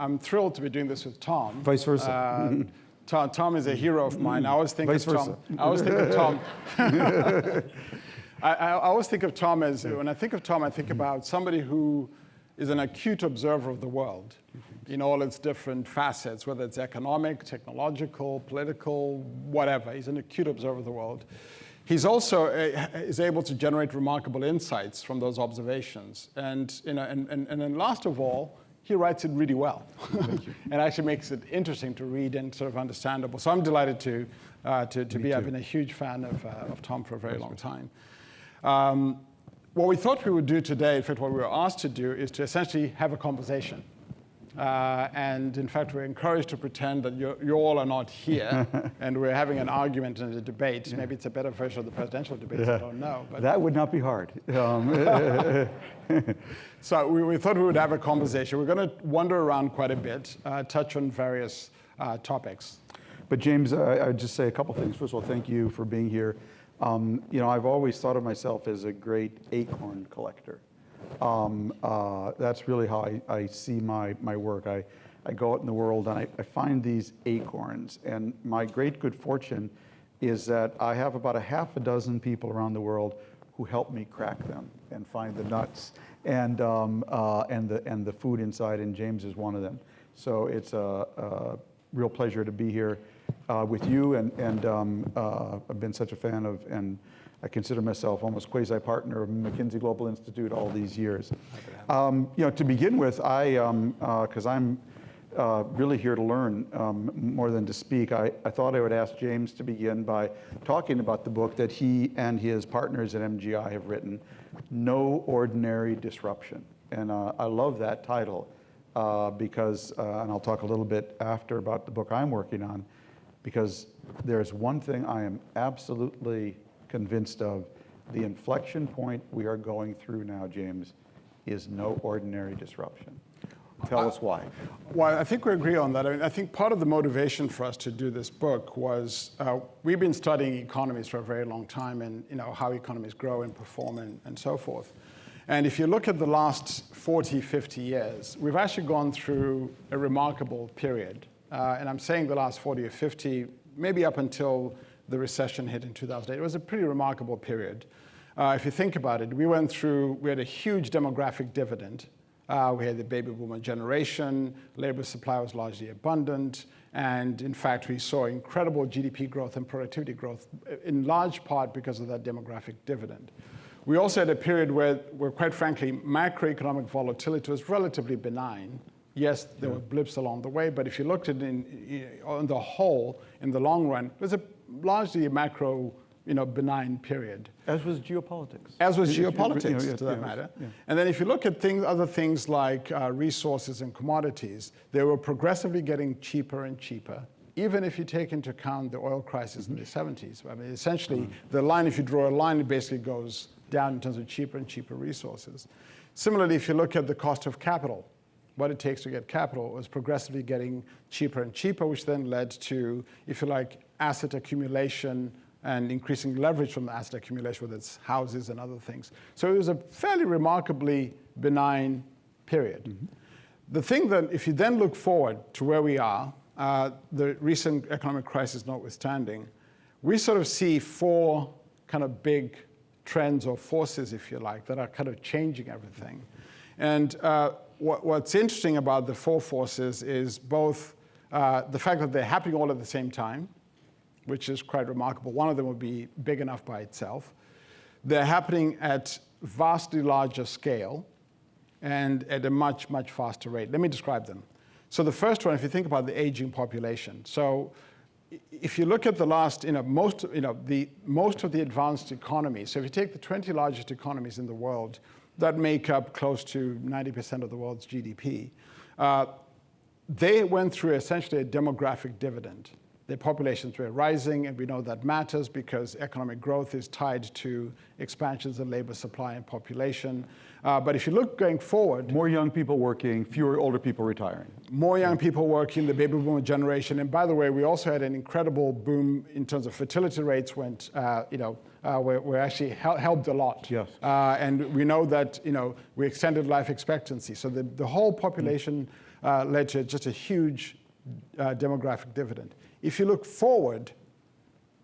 I'm thrilled to be doing this with Tom. Vice versa. Tom is a hero of mine. I always think Vice of Tom. versa. I always think of Tom. I always think of Tom as, when I think of Tom, I think about somebody who is an acute observer of the world in all its different facets, whether it's economic, technological, political, whatever. He's an acute observer of the world. He's also is able to generate remarkable insights from those observations. And, you know, and then last of all, he writes it really well. Thank you. And actually makes it interesting to read and sort of understandable. So I'm delighted to be. I've been a huge fan of Tom for a very long time. What we thought we would do today, in fact, what we were asked to do, is to essentially have a conversation. And in fact, we're encouraged to pretend that you all are not here, and we're having an argument and a debate. Yeah. Maybe it's a better version of the presidential debates, I don't know. But that would not be hard. So we thought we would have a conversation. We're going to wander around quite a bit, touch on various topics. But James, I would just say a couple things. First of all, thank you for being here. You know, I've always thought of myself as a great acorn collector. That's really how I see my work. I go out in the world and I find these acorns. And my great good fortune is that I have about a half a dozen people around the world who help me crack them and find the nuts and the food inside. And James is one of them. So it's a real pleasure to be here with you. And I've been such a fan of, and I consider myself almost quasi-partner of McKinsey Global Institute all these years. You know, to begin with, because I'm really here to learn more than to speak, I thought I would ask James to begin by talking about the book that he and his partners at MGI have written, No Ordinary Disruption. And I love that title because, and I'll talk a little bit after about the book I'm working on, because there's one thing I am absolutely convinced of: the inflection point we are going through now, James, is no ordinary disruption. Tell us why. Well, I think we agree on that. I mean, I think part of the motivation for us to do this book was we've been studying economies for a very long time, and you know how economies grow and perform and so forth. And if you look at the last 40, 50 years, we've actually gone through a remarkable period. And I'm saying the last 40 or 50, maybe up until the recession hit in 2008. It was a pretty remarkable period. If you think about it, we had a huge demographic dividend. We had the baby boomer generation, labor supply was largely abundant, and in fact, we saw incredible GDP growth and productivity growth, in large part because of that demographic dividend. We also had a period where quite frankly, macroeconomic volatility was relatively benign. Yes, there were blips along the way, but if you looked at it on the whole, in the long run, it was largely a macro, benign period. As was geopolitics. As was geopolitics, to that matter. Yeah. And then if you look at other things like resources and commodities, they were progressively getting cheaper and cheaper, even if you take into account the oil crisis in the 70s. I mean, essentially, the line, if you draw a line, it basically goes down in terms of cheaper and cheaper resources. Similarly, if you look at the cost of capital, what it takes to get capital was progressively getting cheaper and cheaper, which then led to, if you like, asset accumulation and increasing leverage from the asset accumulation, whether it's houses and other things. So it was a fairly remarkably benign period. Mm-hmm. The thing that, if you then look forward to where we are, the recent economic crisis notwithstanding, we sort of see four kind of big trends or forces, if you like, that are kind of changing everything. And what's interesting about the four forces is both the fact that they're happening all at the same time, which is quite remarkable. One of them would be big enough by itself. They're happening at vastly larger scale and at a much, much faster rate. Let me describe them. So the first one, if you think about the aging population. So if you look at the last, most of the advanced economies, so if you take the 20 largest economies in the world, that make up close to 90% of the world's GDP, they went through essentially a demographic dividend. Their populations were rising, and we know that matters because economic growth is tied to expansions in labor supply and population. But if you look going forward... More young people working, fewer older people retiring. More young people working, the baby boomer generation. And by the way, we also had an incredible boom in terms of fertility rates went, we're actually helped a lot. Yes. And we know that, we extended life expectancy. So the whole population led to just a huge demographic dividend. If you look forward,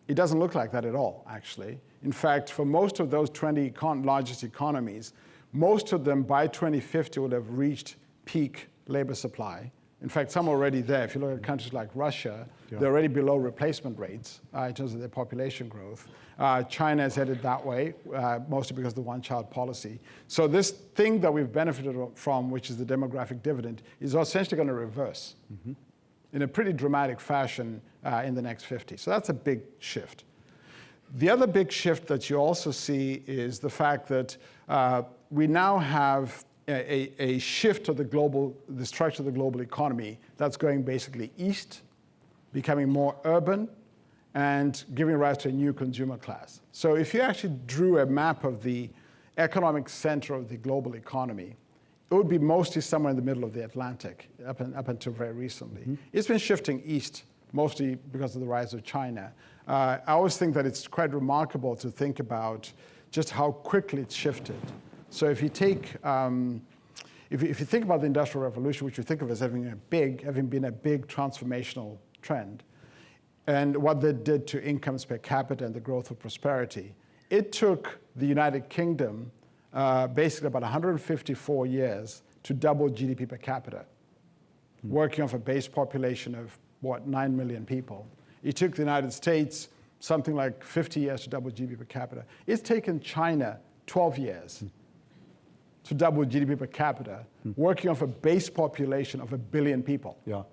it doesn't look like that at all, actually. In fact, for most of those 20 largest economies, most of them by 2050 would have reached peak labor supply. In fact, some are already there. If you look at countries like Russia, they're already below replacement rates in terms of their population growth. China is headed that way, mostly because of the one-child policy. So this thing that we've benefited from, which is the demographic dividend, is essentially going to reverse in a pretty dramatic fashion in the next 50. So that's a big shift. The other big shift that you also see is the fact that we now have a shift of the structure of the global economy that's going basically east, becoming more urban, and giving rise to a new consumer class. So if you actually drew a map of the economic center of the global economy, it would be mostly somewhere in the middle of the Atlantic, up until very recently. It's been shifting east, mostly because of the rise of China. I always think that it's quite remarkable to think about just how quickly it's shifted. So if you take, if you think about the Industrial Revolution, which we think of as having been a big transformational trend, and what that did to incomes per capita and the growth of prosperity, it took the United Kingdom basically about 154 years to double GDP per capita, working off a base population of, 9 million people. It took the United States something like 50 years to double GDP per capita. It's taken China 12 years to double GDP per capita, working off a base population of 1 billion people. Yeah.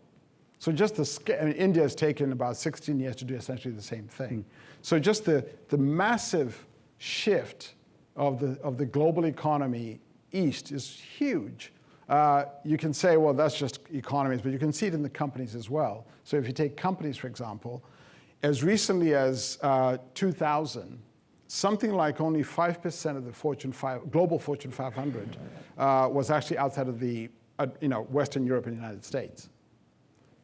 So just the scale, I mean, India has taken about 16 years to do essentially the same thing. So just the massive shift of the global economy east is huge. You can say, well, that's just economies, but you can see it in the companies as well. So if you take companies, for example, as recently as 2000, something like only 5% of the global Fortune 500 was actually outside of the Western Europe and the United States.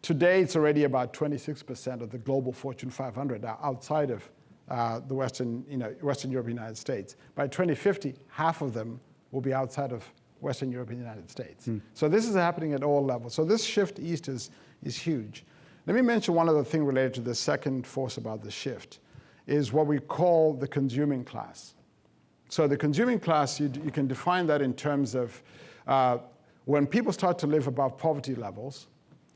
Today, it's already about 26% of the global Fortune 500 are outside of the Western Europe and the United States. By 2050, half of them will be outside of Western Europe and the United States. So this is happening at all levels. So this shift east is huge. Let me mention one other thing related to the second force about the shift, is what we call the consuming class. So the consuming class, you can define that in terms of when people start to live above poverty levels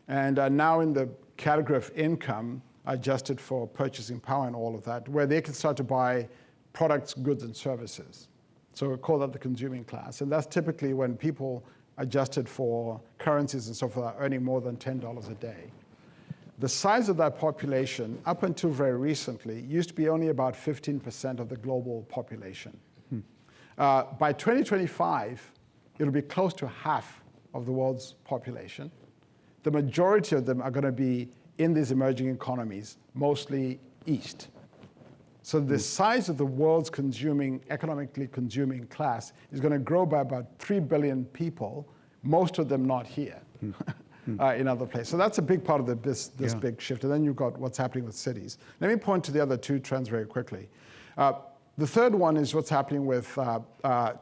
and are now in the category of income adjusted for purchasing power and all of that, where they can start to buy products, goods, and services. So we call that the consuming class. And that's typically when people adjusted for currencies and so forth are earning more than $10 a day. The size of that population, up until very recently, used to be only about 15% of the global population. By 2025, it'll be close to half of the world's population. The majority of them are going to be in these emerging economies, mostly east. So the size of the world's economically consuming class is going to grow by about 3 billion people, most of them not here. In other places. So that's a big part of this big shift. And then you've got what's happening with cities. Let me point to the other two trends very quickly. The third one is what's happening with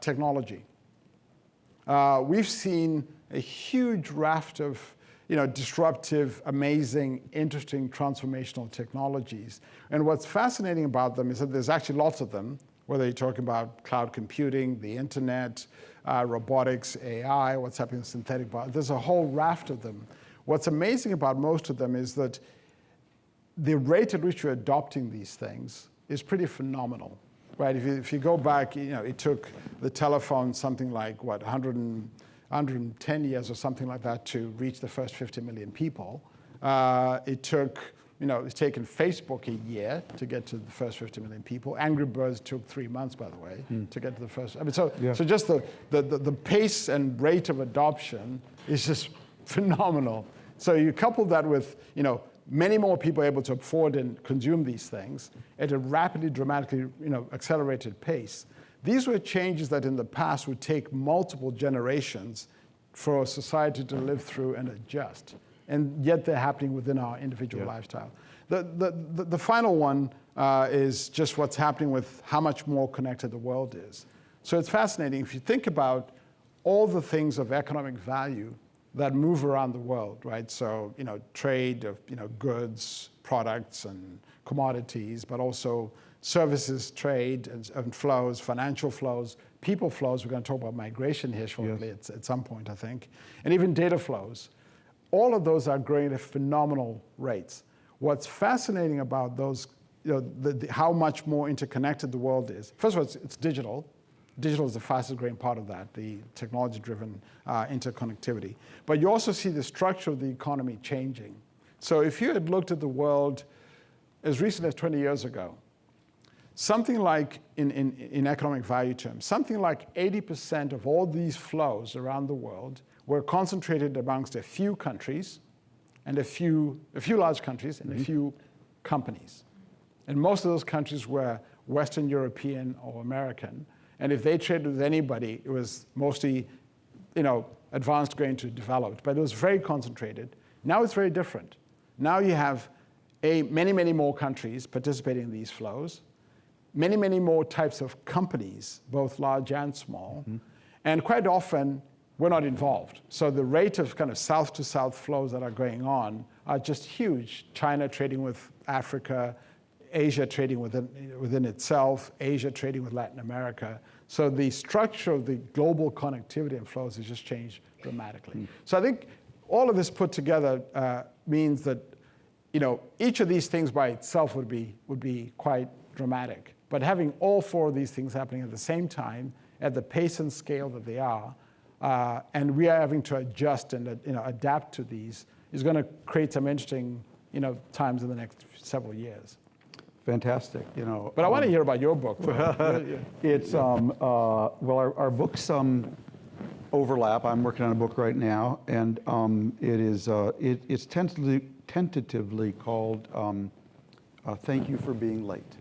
technology. We've seen a huge raft of disruptive, amazing, interesting, transformational technologies. And what's fascinating about them is that there's actually lots of them, whether you're talking about cloud computing, the internet, robotics, AI, what's happening with synthetic biology. There's a whole raft of them. What's amazing about most of them is that the rate at which you're adopting these things is pretty phenomenal, right? If you go back, it took the telephone something like, 110 years or something like that to reach the first 50 million people. It's taken Facebook a year to get to the first 50 million people. Angry Birds took 3 months, by the way, to get to the first. So just the pace and rate of adoption is just phenomenal. So you couple that with, many more people able to afford and consume these things at a rapidly, dramatically, accelerated pace. These were changes that in the past would take multiple generations for a society to live through and adjust. And yet they're happening within our individual lifestyle. The final one is just what's happening with how much more connected the world is. So it's fascinating. If you think about all the things of economic value that move around the world, right? So, trade of, goods, products, and commodities, but also services, trade, and flows, financial flows, people flows. We're going to talk about migration here shortly at some point, I think, and even data flows. All of those are growing at phenomenal rates. What's fascinating about those, how much more interconnected the world is. First of all, it's digital. Digital is the fastest growing part of that, the technology-driven interconnectivity. But you also see the structure of the economy changing. So if you had looked at the world as recently as 20 years ago, something like, in economic value terms, something like 80% of all these flows around the world were concentrated amongst a few countries, and a few large countries, and a few companies. And most of those countries were Western European or American. And if they traded with anybody, it was mostly, advanced going to developed. But it was very concentrated. Now it's very different. Now you have many, many more countries participating in these flows, many, many more types of companies, both large and small. And quite often, we're not involved. So the rate of kind of south-to-south flows that are going on are just huge. China trading with Africa, Asia trading within itself, Asia trading with Latin America. So the structure of the global connectivity and flows has just changed dramatically. So I think all of this put together means that each of these things by itself would be quite dramatic. But having all four of these things happening at the same time, at the pace and scale that they are, and we are having to adjust and adapt to these, is going to create some interesting times in the next several years. Fantastic, But I want to hear about your book. It's our books overlap. I'm working on a book right now, and it's tentatively called "Thank You for Being Late,"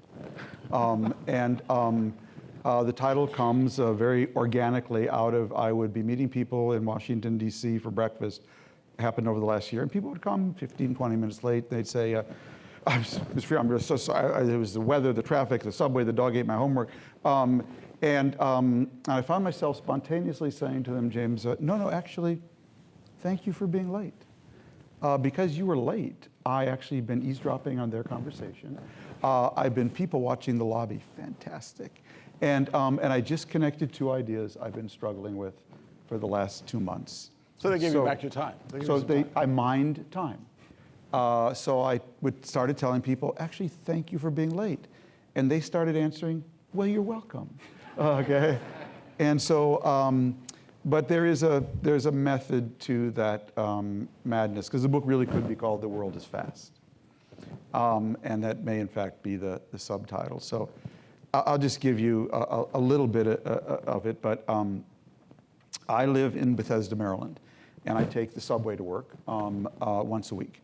the title comes very organically out of I would be meeting people in Washington D.C. for breakfast. Happened over the last year, and people would come 15, 20 minutes late. They'd say, I'm just so sorry. It was the weather, the traffic, the subway, the dog ate my homework. And I found myself spontaneously saying to them, James, no, actually, thank you for being late. Because you were late, I actually been eavesdropping on their conversation. I've been people watching the lobby, fantastic. And I just connected two ideas I've been struggling with for the last 2 months. So they gave you back your time. I mined time. So I started telling people, actually, thank you for being late. And they started answering, well, you're welcome. Okay. And so, but there's a method to that madness, because the book really could be called The World is Fast. And that may, in fact, be the subtitle. So I'll just give you a little bit of it. But I live in Bethesda, Maryland, and I take the subway to work once a week.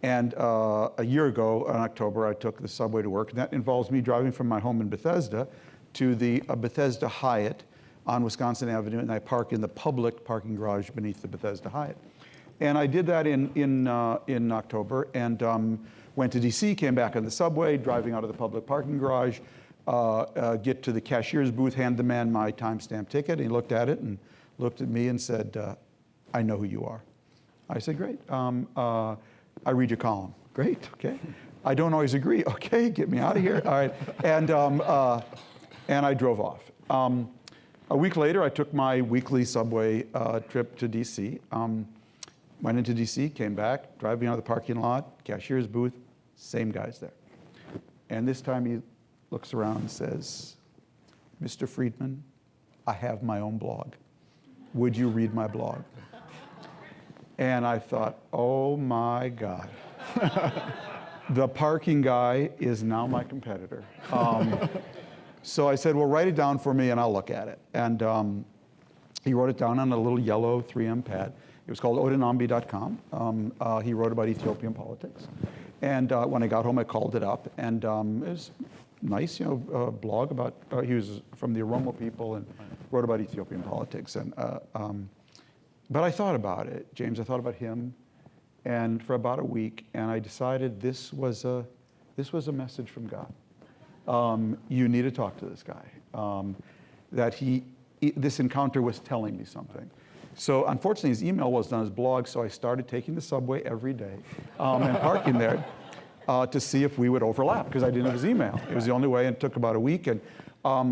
And a year ago, in October, I took the subway to work. And that involves me driving from my home in Bethesda to the Bethesda Hyatt on Wisconsin Avenue, and I park in the public parking garage beneath the Bethesda Hyatt. And I did that in October, and went to DC, came back on the subway, driving out of the public parking garage, get to the cashier's booth, hand the man my timestamp ticket, and he looked at it and looked at me and said, I know who you are. I said, great. I read your column. Great, okay. I don't always agree. Okay, get me out of here. All right, and I drove off. A week later, I took my weekly subway trip to DC. Went into DC, came back, driving out of the parking lot, cashier's booth, same guys there. And this time he looks around and says, Mr. Friedman, I have my own blog. Would you read my blog? And I thought, oh my God. The parking guy is now my competitor. So I said, well, write it down for me and I'll look at it. And he wrote it down on a little yellow 3M pad. It was called odinambi.com. He wrote about Ethiopian politics. And when I got home, I called it up. And it was nice, blog about, he was from the Oromo people and wrote about Ethiopian politics. And but I thought about it, James. I thought about him, and for about a week, and I decided this was a message from God. You need to talk to this guy. That this encounter was telling me something. So unfortunately, his email wasn't on his blog, so I started taking the subway every day and parking there to see if we would overlap, because I didn't have his email. It was the only way, and it took about a week. And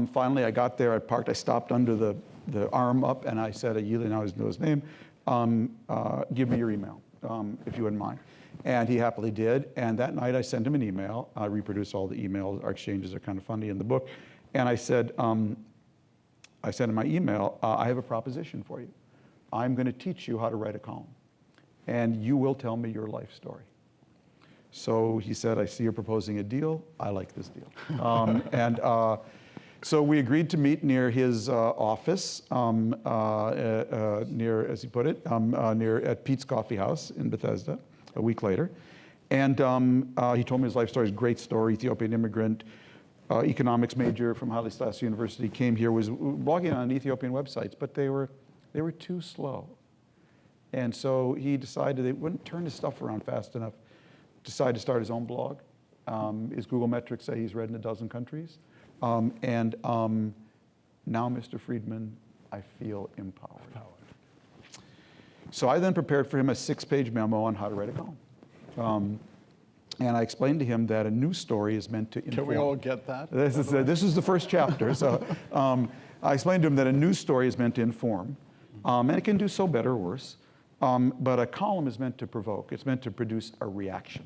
finally, I got there, I parked, I stopped under the arm up, and I said, you now know his name, give me your email, if you wouldn't mind. And he happily did. And that night, I sent him an email. I reproduce all the emails. Our exchanges are kind of funny in the book. And I said, I sent in my email, I have a proposition for you. I'm going to teach you how to write a column, and you will tell me your life story. So he said, I see you're proposing a deal. I like this deal. So we agreed to meet near his office, near, as he put it, near at Pete's Coffee House in Bethesda a week later. And he told me his life story. It's a great story. Ethiopian immigrant, economics major from Haile Selassie University, came here, was blogging on Ethiopian websites, but they were too slow. And so he decided they wouldn't turn his stuff around fast enough, decided to start his own blog. His Google metrics say he's read in 12 countries. Now, Mr. Friedman, I feel empowered. So I then prepared for him a 6-page memo on how to write a column. And I explained to him that a news story is meant to inform. Can we all get that? This is the first chapter. So I explained to him that a news story is meant to inform. And it can do so better or worse. But a column is meant to provoke. It's meant to produce a reaction.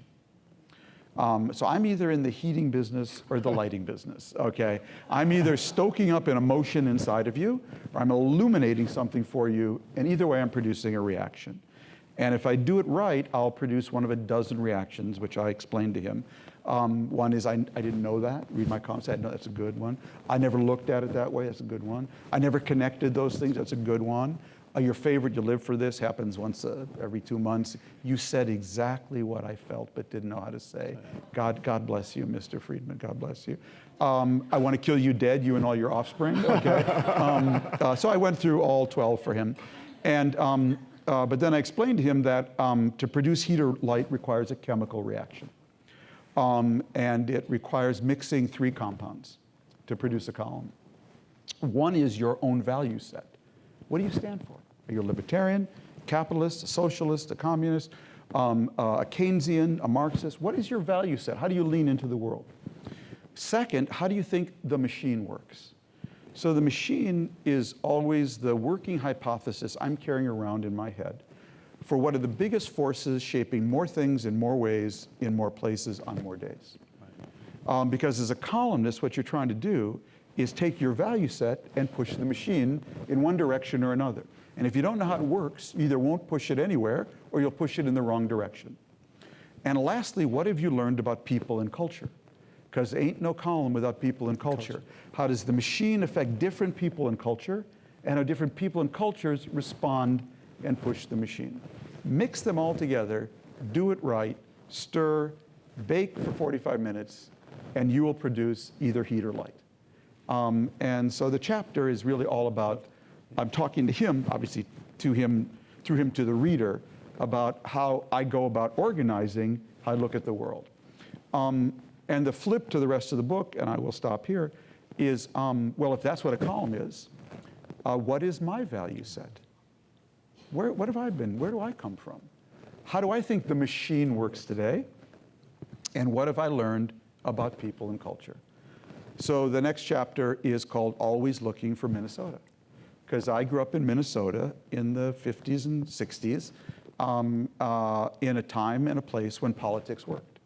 So I'm either in the heating business or the lighting business, okay? I'm either stoking up an emotion inside of you, or I'm illuminating something for you, and either way I'm producing a reaction. And if I do it right, I'll produce one of a dozen reactions, which I explained to him. One is, I didn't know that. Read my comments, I said, no, that's a good one. I never looked at it that way, that's a good one. I never connected those things, that's a good one. Your favorite, you live for this, happens once every 2 months. You said exactly what I felt but didn't know how to say. God bless you, Mr. Friedman, God bless you. I want to kill you dead, you and all your offspring, okay? So I went through all 12 for him. And, but then I explained to him that to produce heat or light requires a chemical reaction. And it requires mixing 3 compounds to produce a column. One is your own value set. What do you stand for? Are you a libertarian, capitalist, a socialist, a communist, a Keynesian, a Marxist? What is your value set? How do you lean into the world? Second, how do you think the machine works? So the machine is always the working hypothesis I'm carrying around in my head for what are the biggest forces shaping more things in more ways, in more places, on more days. Because as a columnist, what you're trying to do is take your value set and push the machine in one direction or another. And if you don't know how it works, you either won't push it anywhere or you'll push it in the wrong direction. And lastly, what have you learned about people and culture? Because ain't no column without people and culture. How does the machine affect different people and culture, and how different people and cultures respond and push the machine? Mix them all together, do it right, stir, bake for 45 minutes, and you will produce either heat or light. And so the chapter is really all about, I'm talking to him, obviously to him, through him to the reader, about how I go about organizing, how I look at the world. And the flip to the rest of the book, and I will stop here, is, well, if that's what a column is, what is my value set? What have I been? Where do I come from? How do I think the machine works today? And what have I learned about people and culture? So the next chapter is called Always Looking for Minnesota, because I grew up in Minnesota in the 50s and 60s in a time and a place when politics worked.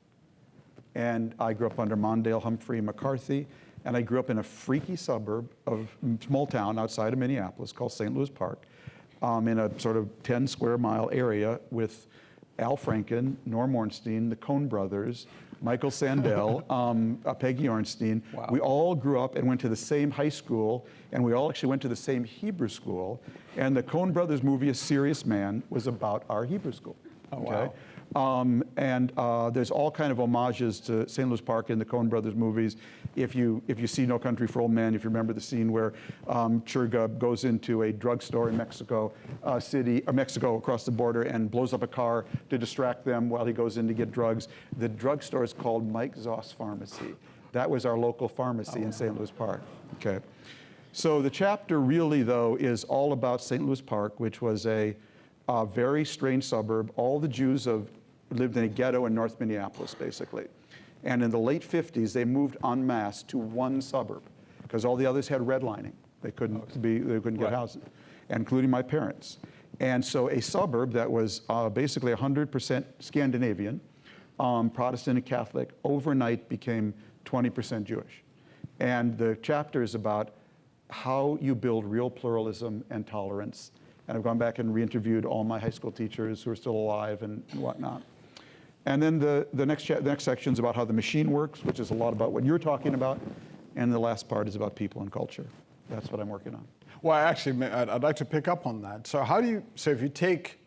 And I grew up under Mondale, Humphrey, McCarthy, and I grew up in a freaky suburb of a small town outside of Minneapolis called St. Louis Park, in a sort of 10 square mile area with Al Franken, Norm Ornstein, the Coen brothers, Michael Sandel, Peggy Ornstein. Wow. We all grew up and went to the same high school, and we all actually went to the same Hebrew school. And the Coen brothers movie, A Serious Man, was about our Hebrew school. Oh, okay? wow. There's all kind of homages to St. Louis Park in the Coen brothers movies. If you see No Country for Old Men, if you remember the scene where Churga goes into a drugstore in Mexico City, or Mexico across the border, and blows up a car to distract them while he goes in to get drugs. The drugstore is called Mike Zoss Pharmacy. That was our local pharmacy in St. Louis Park. Okay. So the chapter really, though, is all about St. Louis Park, which was a very strange suburb. All the Jews lived in a ghetto in North Minneapolis, basically. And in the late 50s, they moved en masse to one suburb because all the others had redlining. They couldn't get houses, including my parents. And so a suburb that was basically 100% Scandinavian, Protestant and Catholic, overnight became 20% Jewish. And the chapter is about how you build real pluralism and tolerance. And I've gone back and re-interviewed all my high school teachers who are still alive and whatnot. And then the next section is about how the machine works, which is a lot about what you're talking about. And the last part is about people and culture. That's what I'm working on. Well, actually, I'd like to pick up on that. So if you take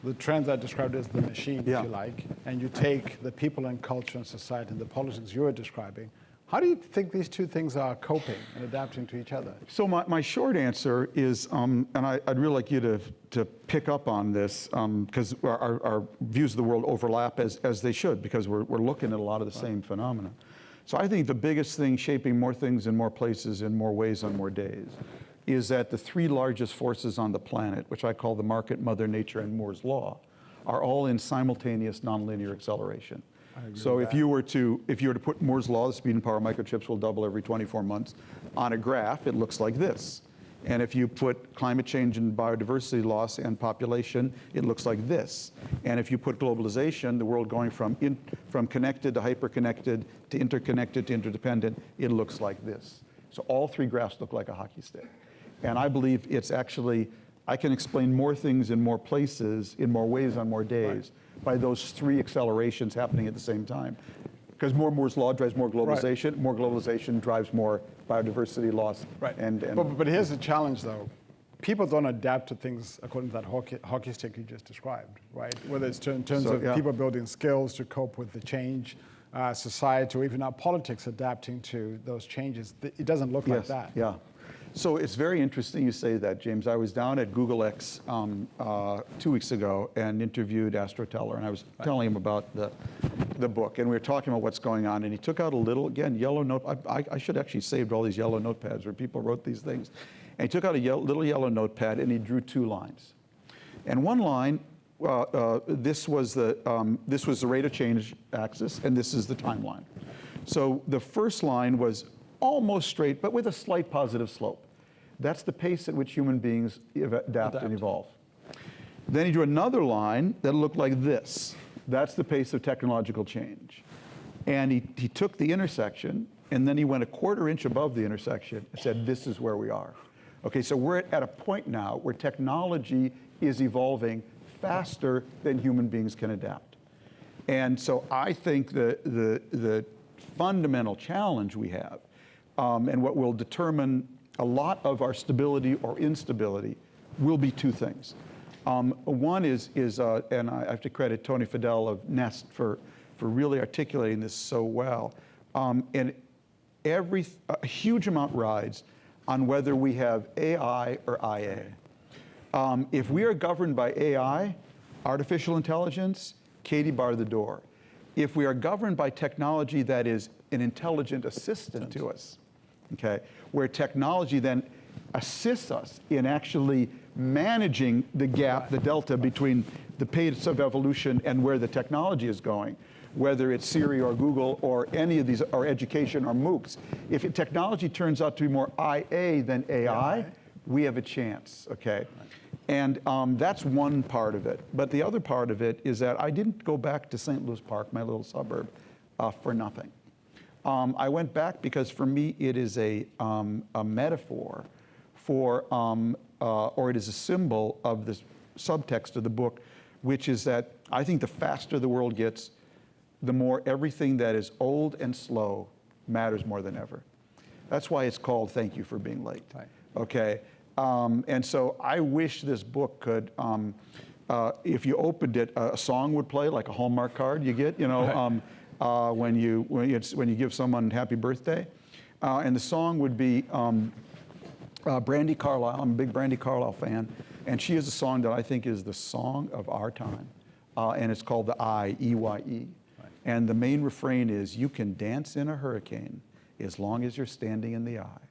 the trends I described as the machine, if you like, and you take the people and culture and society and the politics you were describing, how do you think these two things are coping and adapting to each other? So my short answer is, and I'd really like you to pick up on this, because our views of the world overlap as they should, because we're looking at a lot of the same phenomena. So I think the biggest thing shaping more things in more places in more ways on more days is that the three largest forces on the planet, which I call the market, Mother Nature, and Moore's Law, are all in simultaneous nonlinear acceleration. So if you were to put Moore's Law, the speed and power of microchips will double every 24 months, on a graph, it looks like this. And if you put climate change and biodiversity loss and population, it looks like this. And if you put globalization, the world going from connected to hyper-connected to interconnected to interdependent, it looks like this. So all three graphs look like a hockey stick. And I believe it's actually, I can explain more things in more places, in more ways on more days, by those three accelerations happening at the same time. Because more Moore's Law drives more globalization, more globalization drives more biodiversity loss. Right. But here's the challenge, though. People don't adapt to things according to that hockey stick you just described, right? Whether it's in terms of people building skills to cope with the change, society, or even our politics adapting to those changes. It doesn't look like that. Yeah. So it's very interesting you say that, James. I was down at Google X 2 weeks ago and interviewed Astro Teller, and I was telling him about the book, and we were talking about what's going on, and he took out a little, again, yellow note. I should actually saved all these yellow notepads where people wrote these things. And he took out a little yellow notepad, and he drew 2 lines. And one line, this was the rate of change axis, and this is the timeline. So the first line was almost straight, but with a slight positive slope. That's the pace at which human beings adapt and evolve. Then he drew another line that looked like this. That's the pace of technological change. And he took the intersection, and then he went a 1/4 inch above the intersection and said, this is where we are. Okay, so we're at a point now where technology is evolving faster than human beings can adapt. And so I think the fundamental challenge we have, and what will determine a lot of our stability or instability, will be 2 things. One is and I have to credit Tony Fadell of Nest for really articulating this so well. And a huge amount rides on whether we have AI or IA. If we are governed by AI, artificial intelligence, Katie bar the door. If we are governed by technology that is an intelligent assistant to us, okay, where technology then assists us in actually managing the gap, the delta between the pace of evolution and where the technology is going, whether it's Siri or Google or any of these, or education or MOOCs. If technology turns out to be more IA than AI, we have a chance, okay? And that's one part of it. But the other part of it is that I didn't go back to St. Louis Park, my little suburb, for nothing. I went back because for me it is a metaphor for, or it is a symbol of the subtext of the book, which is that I think the faster the world gets, the more everything that is old and slow matters more than ever. That's why it's called Thank You for Being Late. Right. Okay? And so I wish this book could, if you opened it, a song would play, like a Hallmark card you get, you know, when you give someone happy birthday. And the song would be Brandi Carlile. I'm a big Brandi Carlile fan. And she has a song that I think is the song of our time. And it's called the I, E-Y-E. Right. And the main refrain is, you can dance in a hurricane as long as you're standing in the eye.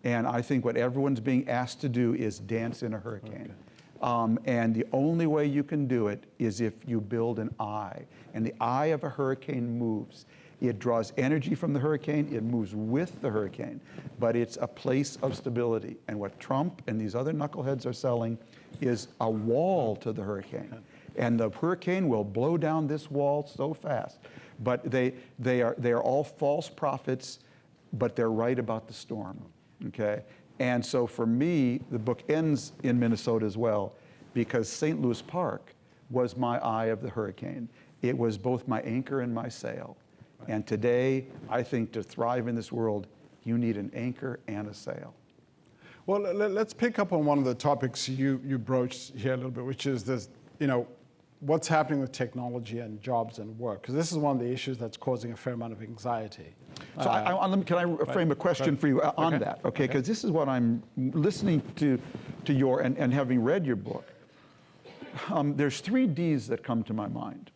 And I think what everyone's being asked to do is dance in a hurricane. And the only way you can do it is if you build an eye. And the eye of a hurricane moves. It draws energy from the hurricane, it moves with the hurricane, but it's a place of stability. And what Trump and these other knuckleheads are selling is a wall to the hurricane. And the hurricane will blow down this wall so fast. But they are all false prophets, but they're right about the storm, okay? And so for me, the book ends in Minnesota as well, because St. Louis Park was my eye of the hurricane. It was both my anchor and my sail. And today, I think to thrive in this world, you need an anchor and a sail. Well, let's pick up on one of the topics you broached here a little bit, which is this, what's happening with technology and jobs and work? Because this is one of the issues that's causing a fair amount of anxiety. So can I frame a question for you on that? Okay, because this is what I'm listening to your, and having read your book. There's 3 Ds that come to my mind.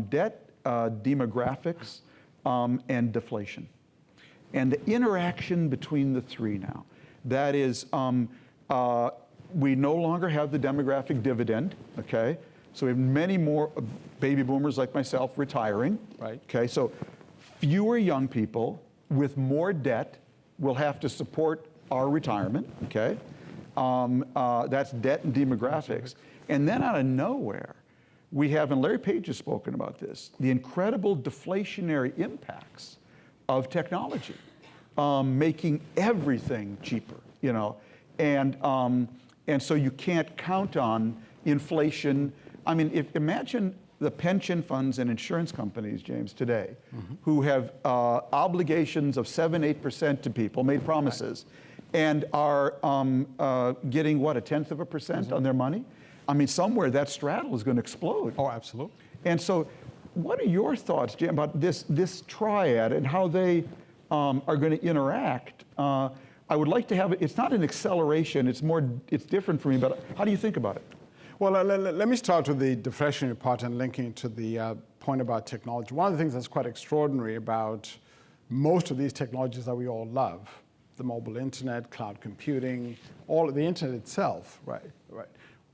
Debt, demographics, and deflation. And the interaction between the 3 now, that is, we no longer have the demographic dividend, okay? So we have many more baby boomers like myself retiring, right? Okay, so fewer young people with more debt will have to support our retirement, okay? That's debt and demographics. And then out of nowhere, we have, and Larry Page has spoken about this, the incredible deflationary impacts of technology, making everything cheaper, and so you can't count on inflation. I mean, imagine the pension funds and insurance companies, James, today, who have obligations of 7-8% to people, made promises, and are getting, what, 1/10% on their money? I mean, somewhere that straddle is going to explode. Oh, absolutely. And so what are your thoughts, Jim, about this triad and how they are going to interact? I would like to have it, it's not an acceleration, it's different for me, but how do you think about it? Well, let me start with the deflationary part and linking to the point about technology. One of the things that's quite extraordinary about most of these technologies that we all love, the mobile internet, cloud computing, all of the internet itself, right?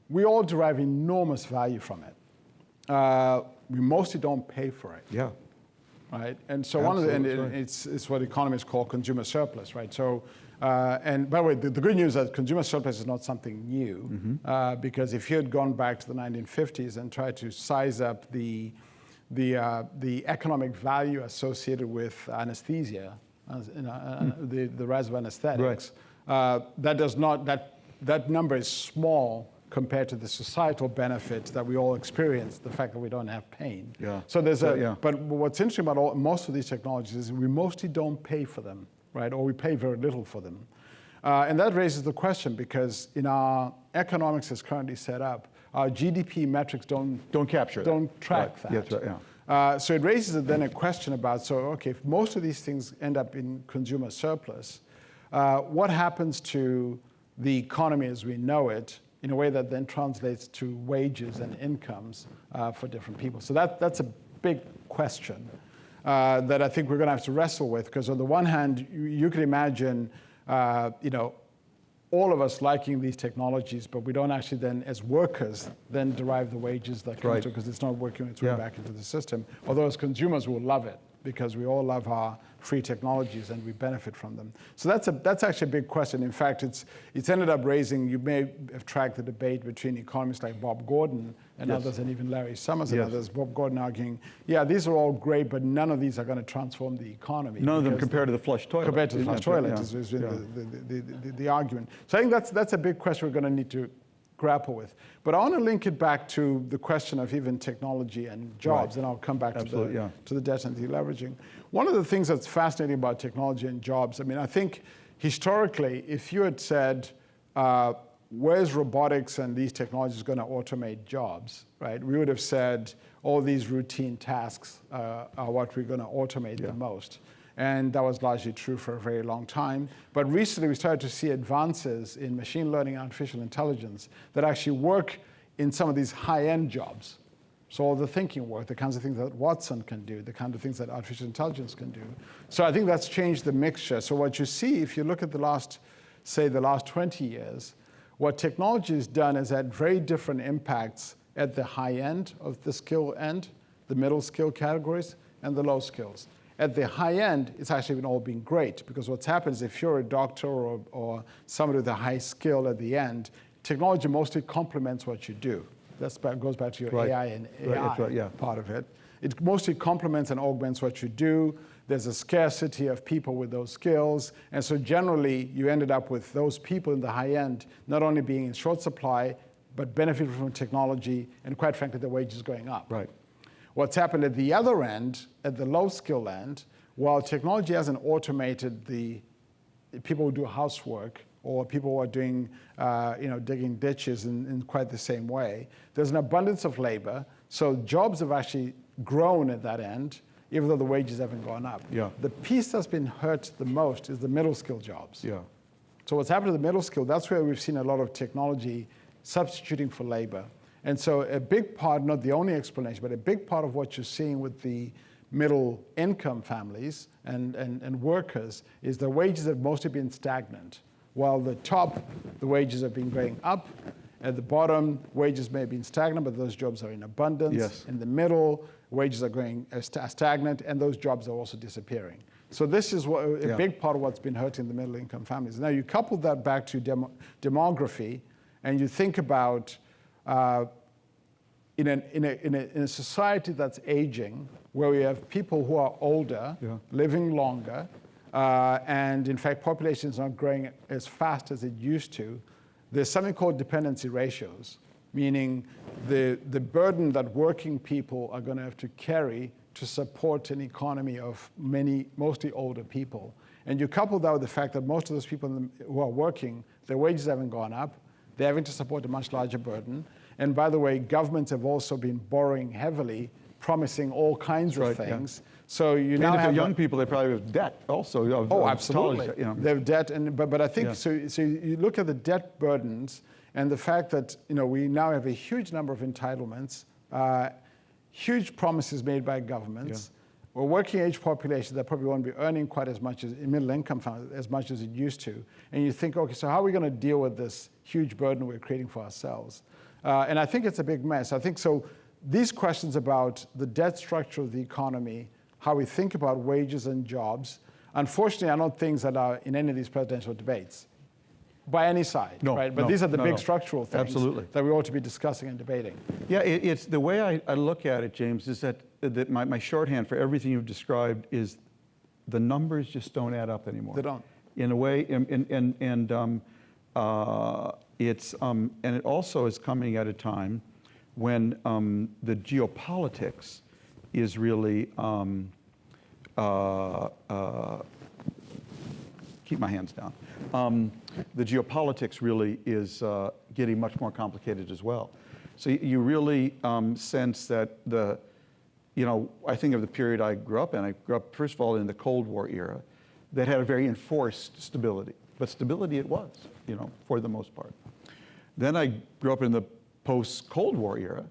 We all derive enormous value from it. We mostly don't pay for it. Yeah. Right, and so it's what economists call consumer surplus, right? So, and by the way, the good news is that consumer surplus is not something new, because if you had gone back to the 1950s and tried to size up the economic value associated with anesthesia, the rise of anesthetics, that number is small compared to the societal benefits that we all experience, the fact that we don't have pain. Yeah. So but what's interesting about most of these technologies is we mostly don't pay for them, right? Or we pay very little for them. And that raises the question, because in our economics as currently set up, our GDP metrics don't capture that. Don't track that. Yeah, that's right, yeah. So it raises then a question about, okay, if most of these things end up in consumer surplus, what happens to the economy as we know it, in a way that then translates to wages and incomes for different people? So that's a big question that I think we're going to have to wrestle with, because on the one hand, you can imagine, all of us liking these technologies, but we don't actually then, as workers, then derive the wages that come to it, because it's not working its way back into the system. Although as consumers, we'll love it, because we all love our free technologies and we benefit from them. So that's actually a big question. In fact, it's ended up raising, you may have tracked the debate between economists like Bob Gordon and others, and even Larry Summers and others. Bob Gordon arguing, these are all great, but none of these are going to transform the economy. None of them compared to the flush toilet. Compared to the flush toilet is the argument. So I think that's a big question we're going to need to grapple with. But I want to link it back to the question of even technology and jobs, and I'll come back to the debt and deleveraging. One of the things that's fascinating about technology and jobs, I mean, I think historically, if you had said, where's robotics and these technologies going to automate jobs, right? We would have said all these routine tasks are what we're going to automate the most. And that was largely true for a very long time. But recently, we started to see advances in machine learning, artificial intelligence, that actually work in some of these high-end jobs, So all the thinking work, the kinds of things that Watson can do, the kind of things that artificial intelligence can do. So I think that's changed the mixture. So what you see, if you look at the last 20 years, what technology has done is had very different impacts at the high end of the skill end, the middle skill categories, and the low skills. At the high end, it's actually all been great, because what's happened is if you're a doctor or somebody with a high skill at the end, technology mostly complements what you do. That goes back to your AI and AI part of it. It mostly complements and augments what you do. There's a scarcity of people with those skills. And so generally, you ended up with those people in the high end not only being in short supply, but benefiting from technology, and quite frankly, the wages going up. Right. What's happened at the other end, at the low skill end, while technology hasn't automated the people who do housework, or people who are doing, digging ditches in quite the same way, there's an abundance of labor. So jobs have actually grown at that end, even though the wages haven't gone up. Yeah. The piece that's been hurt the most is the middle skill jobs. Yeah. So what's happened to the middle skill, that's where we've seen a lot of technology substituting for labor. And so a big part, not the only explanation, but a big part of what you're seeing with the middle income families and workers is the wages have mostly been stagnant. While the top, the wages have been going up. At the bottom, wages may have been stagnant, but those jobs are in abundance. Yes. In the middle, wages are going stagnant, and those jobs are also disappearing. So this is a big part of what's been hurting the middle income families. Now you couple that back to demography, and you think about in a society that's aging, where we have people who are older, living longer, and in fact, population is not growing as fast as it used to. There's something called dependency ratios, meaning the burden that working people are going to have to carry to support an economy of mostly older people. And you couple that with the fact that most of those people who are working, their wages haven't gone up. They're having to support a much larger burden. And by the way, governments have also been borrowing heavily, promising all kinds of things. Yeah. So you now have young people, they probably have debt also. Absolutely. College, They have debt, but I think so you look at the debt burdens and the fact that we now have a huge number of entitlements, huge promises made by governments. We're a working age population that probably won't be earning quite as much as in middle income as much as it used to. And you think, okay, so how are we going to deal with this huge burden we're creating for ourselves? And I think it's a big mess. I think so. These questions about the debt structure of the economy, how we think about wages and jobs, unfortunately, are not things that are in any of these presidential debates by any side, right? But these are the big structural things that we ought to be discussing and debating. Yeah, it's the way I look at it, James, is that my shorthand for everything you've described is the numbers just don't add up anymore. They don't. In a way, and it also is coming at a time when the geopolitics is really, keep my hands down. The geopolitics really is getting much more complicated as well. So you really sense that I think of the period I grew up in. I grew up, first of all, in the Cold War era that had a very enforced stability. But stability it was, for the most part. Then I grew up in the post-Cold War era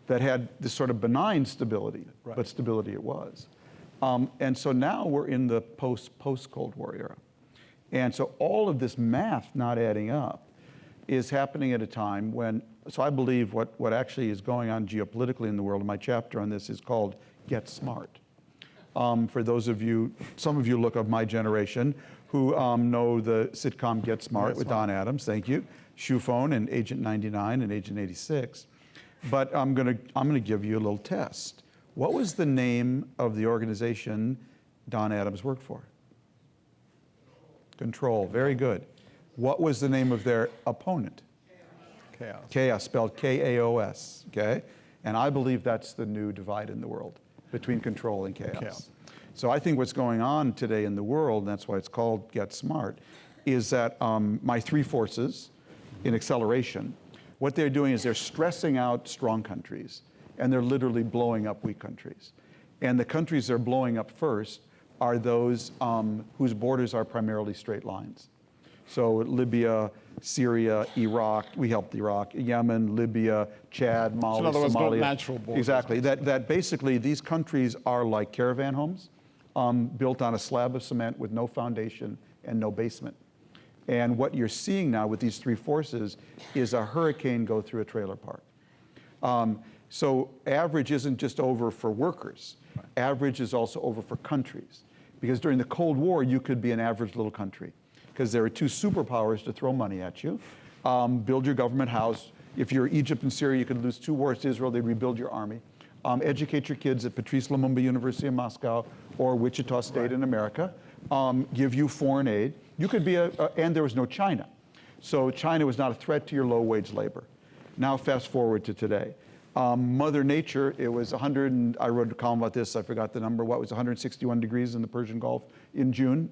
that had this sort of benign stability, but stability it was. And so now we're in the post-Cold War era. And so all of this math not adding up is happening at a time when, so I believe what actually is going on geopolitically in the world, and my chapter on this is called Get Smart. For those of you, some of you look of my generation who know the sitcom Get Smart with Don Adams, thank you, Shoe Phone and Agent 99 and Agent 86. But I'm gonna give you a little test. What was the name of the organization Don Adams worked for? Control, very good. What was the name of their opponent? Chaos. Chaos, spelled K-A-O-S, okay? And I believe that's the new divide in the world between control and chaos. So I think what's going on today in the world, and that's why it's called Get Smart, is that my three forces in acceleration, what they're doing is they're stressing out strong countries, and they're literally blowing up weak countries. And the countries they're blowing up first are those whose borders are primarily straight lines. So Libya, Syria, Iraq, we helped Iraq, Yemen, Libya, Chad, Mali, So in other words, Somalia. not natural borders. Exactly. That basically these countries are like caravan homes built on a slab of cement with no foundation and no basement. And what you're seeing now with these three forces is a hurricane go through a trailer park. So average isn't just over for workers. Right. Average is also over for countries. Because during the Cold War, you could be an average little country. Because there are two superpowers to throw money at you. Build your government house. If you're Egypt and Syria, you could lose 2 wars to Israel, they'd rebuild your army. Educate your kids at Patrice Lumumba University in Moscow or Wichita State in America. Give you foreign aid. You could be and there was no China. So China was not a threat to your low-wage labor. Now fast forward to today. Mother Nature, it was 100, and I wrote a column about this, I forgot the number, what was 161 degrees in the Persian Gulf in June,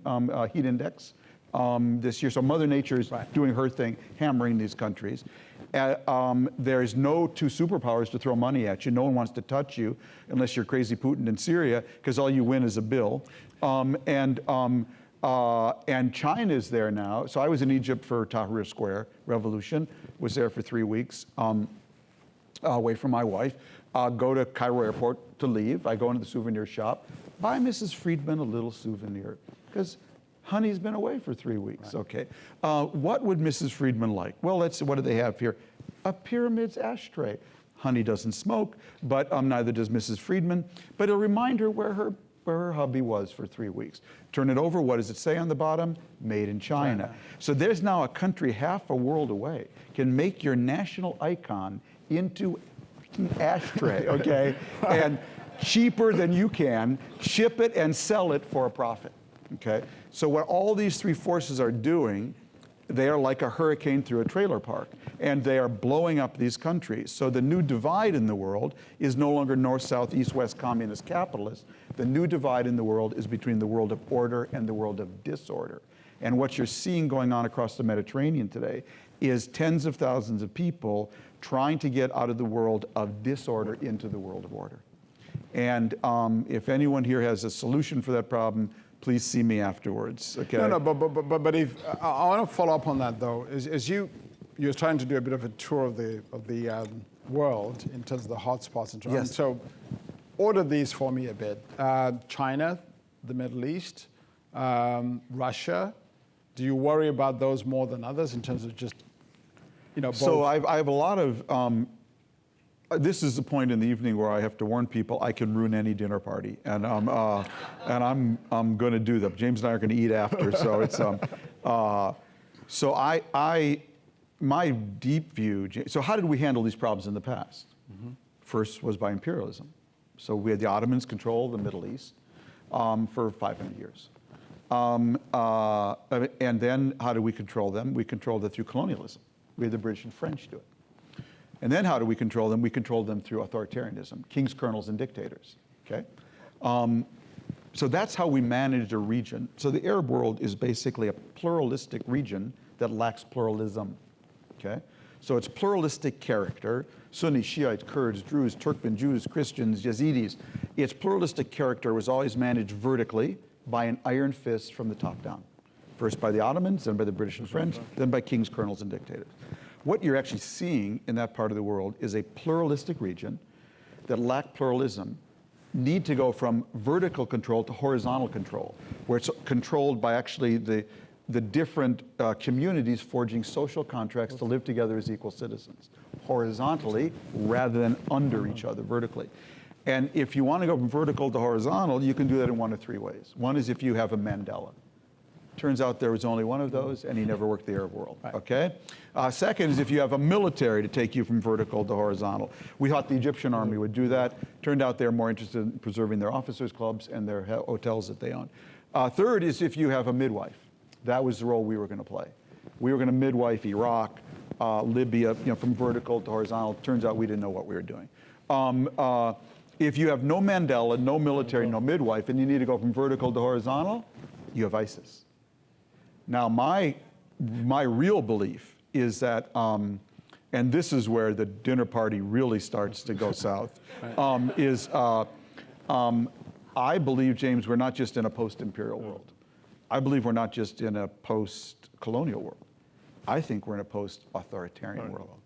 heat index this year. So Mother Nature is doing her thing, hammering these countries. There's no two superpowers to throw money at you. No one wants to touch you unless you're crazy Putin in Syria, because all you win is a bill. And China is there now. So I was in Egypt for Tahrir Square Revolution, was there for 3 weeks. Away from my wife, go to Cairo Airport to leave. I go into the souvenir shop, buy Mrs. Friedman a little souvenir, because honey's been away for 3 weeks, okay? What would Mrs. Friedman like? Well, let's see, what do they have here? A Pyramids ashtray. Honey doesn't smoke, but neither does Mrs. Friedman, but it'll remind her where her hubby was for 3 weeks. Turn it over, what does it say on the bottom? Made in China. So there's now a country half a world away can make your national icon into an ashtray, okay? And cheaper than you can, ship it and sell it for a profit, okay? So what all these three forces are doing, they are like a hurricane through a trailer park, and they are blowing up these countries. So the new divide in the world is no longer north, south, east, west, communist, capitalist. The new divide in the world is between the world of order and the world of disorder. And what you're seeing going on across the Mediterranean today is tens of thousands of people trying to get out of the world of disorder into the world of order. And if anyone here has a solution for that problem, please see me afterwards, okay? No, but if, I want to follow up on that though. As you're trying to do a bit of a tour of the world in terms of the hotspots and so on. Yes. So order these for me a bit. China, the Middle East, Russia. Do you worry about those more than others in terms of just, both? So I have a lot of, this is the point in the evening where I have to warn people I can ruin any dinner party, and I'm going to do that. James and I are going to eat after, so it's my deep view. So how did we handle these problems in the past? Mm-hmm. First was by imperialism. So we had the Ottomans control the Middle East for 500 years. And then how do we control them? We controlled it through colonialism. We had the British and French do it. And then how do we control them? We control them through authoritarianism, kings, colonels, and dictators, okay? So that's how we managed a region. So the Arab world is basically a pluralistic region that lacks pluralism, okay? So it's pluralistic character, Sunni, Shiites, Kurds, Druze, Turkmen, Jews, Christians, Yazidis. Its pluralistic character was always managed vertically by an iron fist from the top down. First by the Ottomans, then by the British and French, then by kings, colonels, and dictators. What you're actually seeing in that part of the world is a pluralistic region that lack pluralism, need to go from vertical control to horizontal control, where it's controlled by actually the different communities forging social contracts to live together as equal citizens, horizontally rather than under each other, vertically. And if you want to go from vertical to horizontal, you can do that in one of three ways. One is if you have a Mandela. Turns out there was only one of those, and he never worked the Arab world, okay? Second is if you have a military to take you from vertical to horizontal. We thought the Egyptian army would do that. Turned out they're more interested in preserving their officers' clubs and their hotels that they own. Third is if you have a midwife. That was the role we were going to play. We were going to midwife Iraq, Libya, from vertical to horizontal. Turns out we didn't know what we were doing. If you have no Mandela, no military, no midwife, and you need to go from vertical to horizontal, you have ISIS. Now, my real belief is that, and this is where the dinner party really starts to go south, I believe, James, we're not just in a post-imperial world. I believe we're not just in a post-colonial world. I think we're in a post-authoritarian world.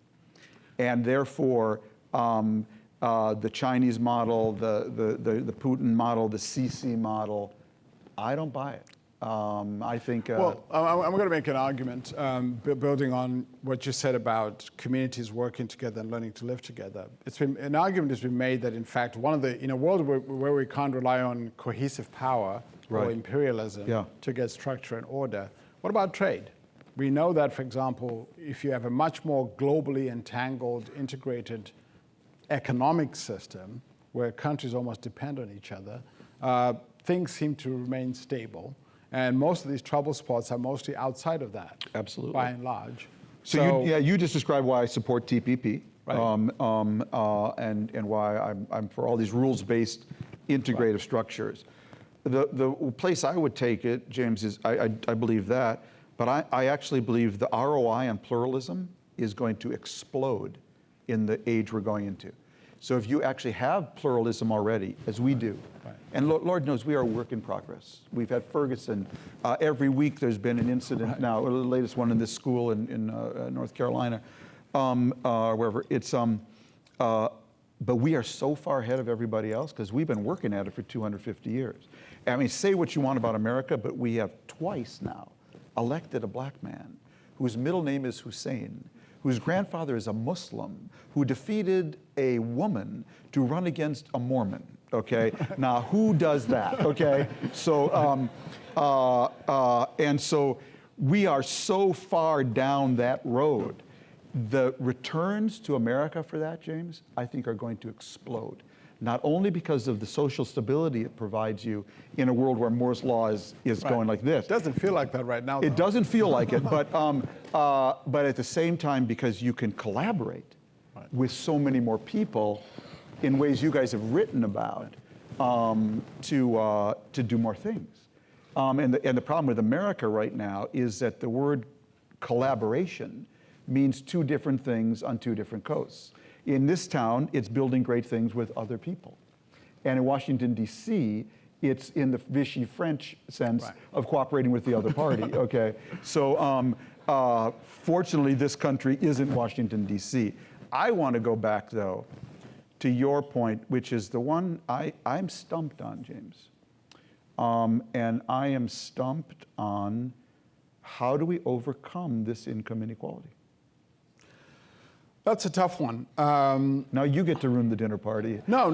And therefore, the Chinese model, the Putin model, the Sisi model, I don't buy it. I think... well, I'm going to make an argument, building on what you said about communities working together and learning to live together. An argument has been made that, in fact, in a world where we can't rely on cohesive power or imperialism to get structure and order, what about trade? We know that, for example, if you have a much more globally entangled, integrated economic system where countries almost depend on each other, things seem to remain stable. And most of these trouble spots are mostly outside of that. Absolutely. By and large. So you just described why I support TPP, right. And why I'm for all these rules-based integrative structures. The place I would take it, James, is I believe that, but I actually believe the ROI on pluralism is going to explode in the age we're going into. So if you actually have pluralism already, as we do, and Lord knows we are a work in progress. We've had Ferguson. Every week there's been an incident now, the latest one in this school in North Carolina, wherever. But we are so far ahead of everybody else because we've been working at it for 250 years. I mean, say what you want about America, but we have twice now elected a black man whose middle name is Hussein, whose grandfather is a Muslim, who defeated a woman to run against a Mormon, okay? Now, who does that, okay? So, and so we are so far down that road. The returns to America for that, James, I think are going to explode. Not only because of the social stability it provides you in a world where Moore's law is going like this. It doesn't feel like that right now, though. It doesn't feel like it, but at the same time, because you can collaborate with so many more people in ways you guys have written about to do more things. And the problem with America right now is that the word collaboration means two different things on two different coasts. In this town, it's building great things with other people. And in Washington, D.C., it's in the Vichy French sense of cooperating with the other party, okay? So fortunately, this country isn't Washington, D.C. I want to go back, though, to your point, which is the one I'm stumped on, James. And I am stumped on how do we overcome this income inequality? That's a tough one. Now you get to ruin the dinner party. No.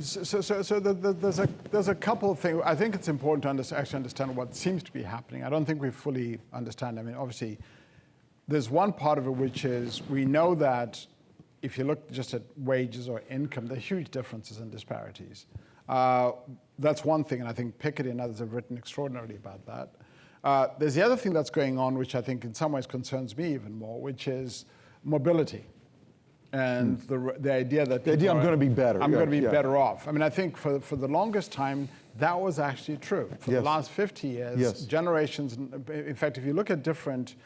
So there's a couple of things. I think it's important to actually understand what seems to be happening. I don't think we fully understand. I mean, obviously, there's one part of it which is we know that if you look just at wages or income, there are huge differences and disparities. That's one thing, and I think Piketty and others have written extraordinarily about that. There's the other thing that's going on, which I think in some ways concerns me even more, which is mobility, and the idea that I'm going to be better. I'm going to be better off. I mean, I think for the longest time that was actually true. For the last 50 years, generations. In fact, if you look at different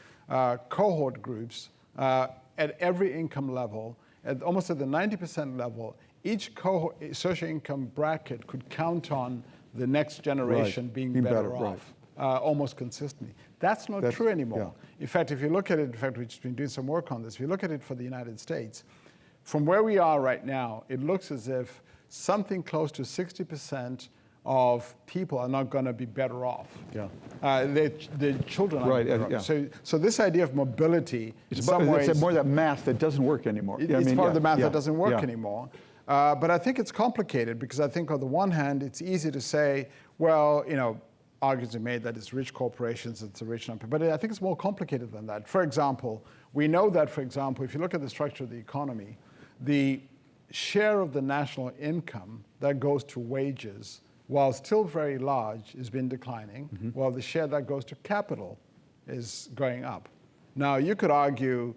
cohort groups at every income level, almost at the 90% level, each cohort, social income bracket could count on the next generation being better off. Almost consistently. That's not true anymore. Yeah. In fact, if you look at it, in fact, we've been doing some work on this, if you look at it for the United States, from where we are right now, it looks as if something close to 60% of people are not going to be better off. Yeah. The children are better off. So this idea of mobility, it's more that math that doesn't work anymore. It's part of the math that doesn't work anymore. But I think it's complicated because I think on the one hand, it's easy to say, well, arguments are made that it's rich corporations, it's the rich number, but I think it's more complicated than that. For example, we know that, for example, if you look at the structure of the economy, the share of the national income that goes to wages, while still very large, has been declining, while the share that goes to capital is going up. Now, you could argue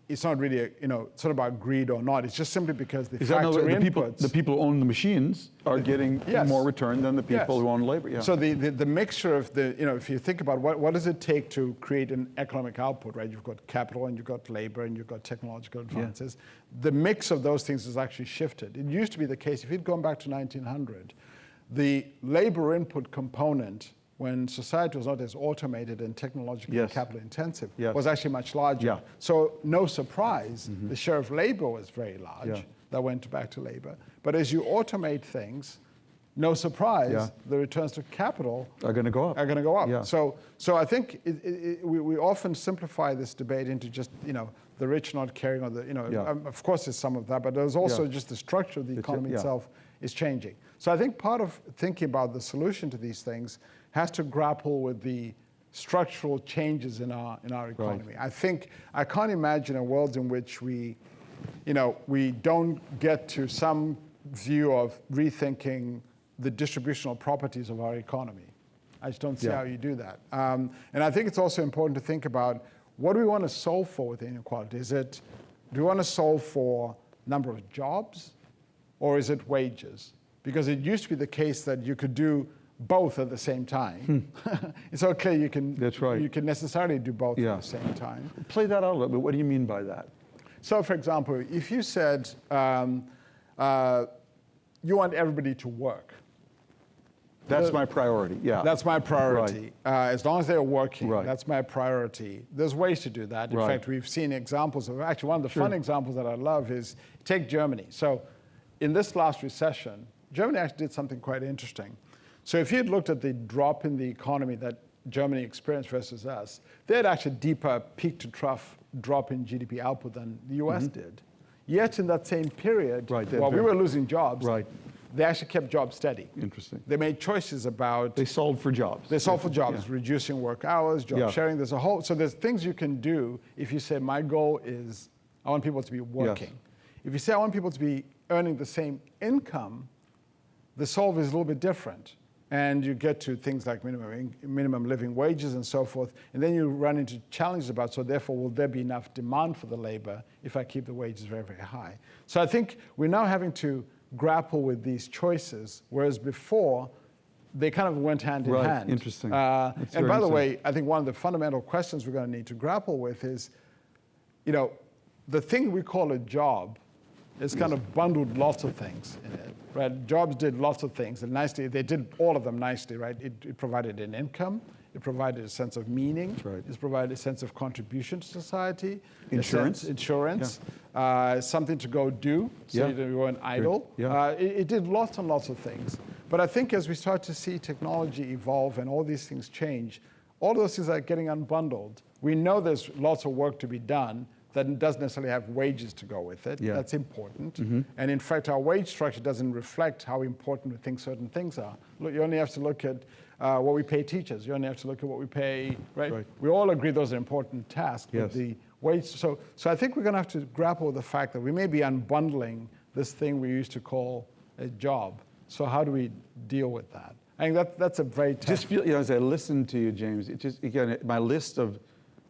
it's not really, it's not about greed or not. It's just simply because the people who own the machines are getting more return than the people who own labor. Yeah. So the mixture of if you think about what does it take to create an economic output, right? You've got capital and you've got labor and you've got technological advances. The mix of those things has actually shifted. It used to be the case, if you'd gone back to 1900, the labor input component when society was not as automated and technologically Yes. capital intensive, Yes. was actually much larger. Yeah. So no surprise, the share of labor was very large. Yeah. That went back to labor. But as you automate things, no surprise, Yeah. the returns to capital Are going to go up. are going to go up. Yeah. So I think we often simplify this debate into just, the rich not caring, or Yeah. of course there's some of that, but there's also Yeah. just the structure of the economy yeah. itself is changing. So I think part of thinking about the solution to these things has to grapple with the structural changes in our economy. I can't imagine a world in which we don't get to some view of rethinking the distributional properties of our economy. I just don't see how you do that. And I think it's also important to think about, what do we want to solve for with inequality? Do we want to solve for number of jobs, or is it wages? Because it used to be the case that you could do both at the same time. It's okay, you can necessarily do both at the same time. Play that out a little bit. What do you mean by that? So for example, if you said you want everybody to work. That's my priority, yeah. That's my priority. Right. As long as they're working, Right. that's my priority. There's ways to do that. In Right. fact, we've seen examples of, actually one of the fun examples that I love is, take Germany. So in this last recession, Germany actually did something quite interesting. So if you had looked at the drop in the economy that Germany experienced versus us, they had actually deeper peak to trough drop in GDP output than the US did. Yet in that same period, while we were losing jobs, they actually kept jobs steady. Interesting. They made choices about... They solved for jobs. They solved for jobs, reducing work hours, job sharing. There's a whole... So there's things you can do if you say, my goal is I want people to be working. If you say, I want people to be earning the same income, the solve is a little bit different. And you get to things like minimum living wages and so forth. And then you run into challenges about, so therefore, will there be enough demand for the labor if I keep the wages very, very high? So I think we're now having to grapple with these choices, whereas before, they kind of went hand in hand. Interesting. And by the way, I think one of the fundamental questions we're going to need to grapple with is, the thing we call a job is kind of bundled lots of things in it, right? Jobs did lots of things, and nicely, they did all of them nicely, right? It provided an income, it provided a sense of meaning, it provided a sense of contribution to society, insurance, something to go do, so you weren't idle. It did lots and lots of things. But I think as we start to see technology evolve and all these things change, all of those things are getting unbundled. We know there's lots of work to be done that doesn't necessarily have wages to go with it. That's important. And in fact, our wage structure doesn't reflect how important we think certain things are. Look, you only have to look at what we pay teachers. You only have to look at what we pay, right? We all agree those are important tasks, but the wage. So I think we're going to have to grapple with the fact that we may be unbundling this thing we used to call a job. So how do we deal with that? I think that's a very tough... Just feel, as I listen to you, James, it just, again, my list of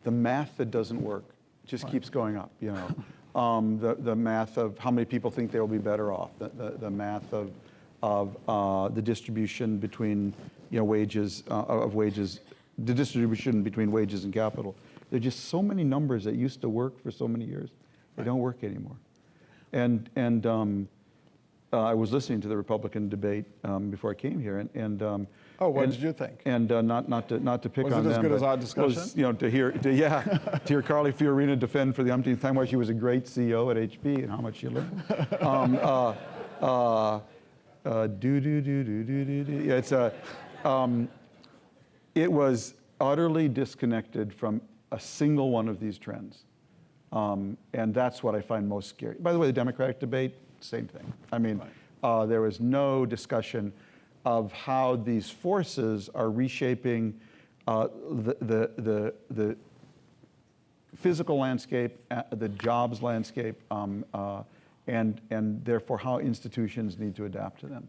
the math that doesn't work just keeps going up, the math of how many people think they will be better off, the math of the distribution between wages, the distribution between wages and capital. There are just so many numbers that used to work for so many years. They don't work anymore. And I was listening to the Republican debate before I came here, what did you think? And not to pick on them. Was it as good as our discussion? Was, to hear Carly Fiorina defend for the umpteenth time why she was a great CEO at HP and how much she learned. It was utterly disconnected from a single one of these trends, and that's what I find most scary. By the way, the Democratic debate, same thing. I mean, there was no discussion of how these forces are reshaping the physical landscape, the jobs landscape, and therefore how institutions need to adapt to them.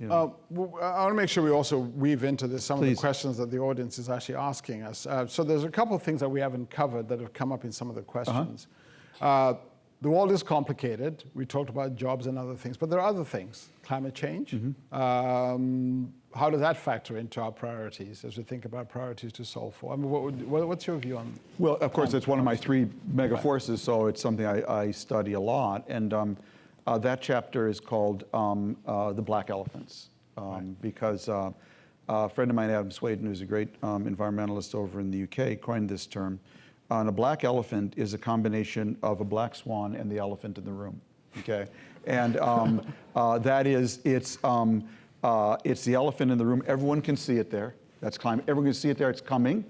I want to make sure we also weave into this some of the questions that the audience is actually asking us. So there's a couple of things that we haven't covered that have come up in some of the questions. The world is complicated. We talked about jobs and other things, but there are other things. Climate change. How does that factor into our priorities as we think about priorities to solve for? I mean, what's your view on? Well, of course, it's one of my three mega forces, so it's something I study a lot. And that chapter is called the black elephants, because A friend of mine, Adam Swaden, who's a great environmentalist over in the UK, coined this term. And a black elephant is a combination of a black swan and the elephant in the room. Okay, and that is, it's the elephant in the room. Everyone can see it there. That's climate. Everyone can see it there. It's coming,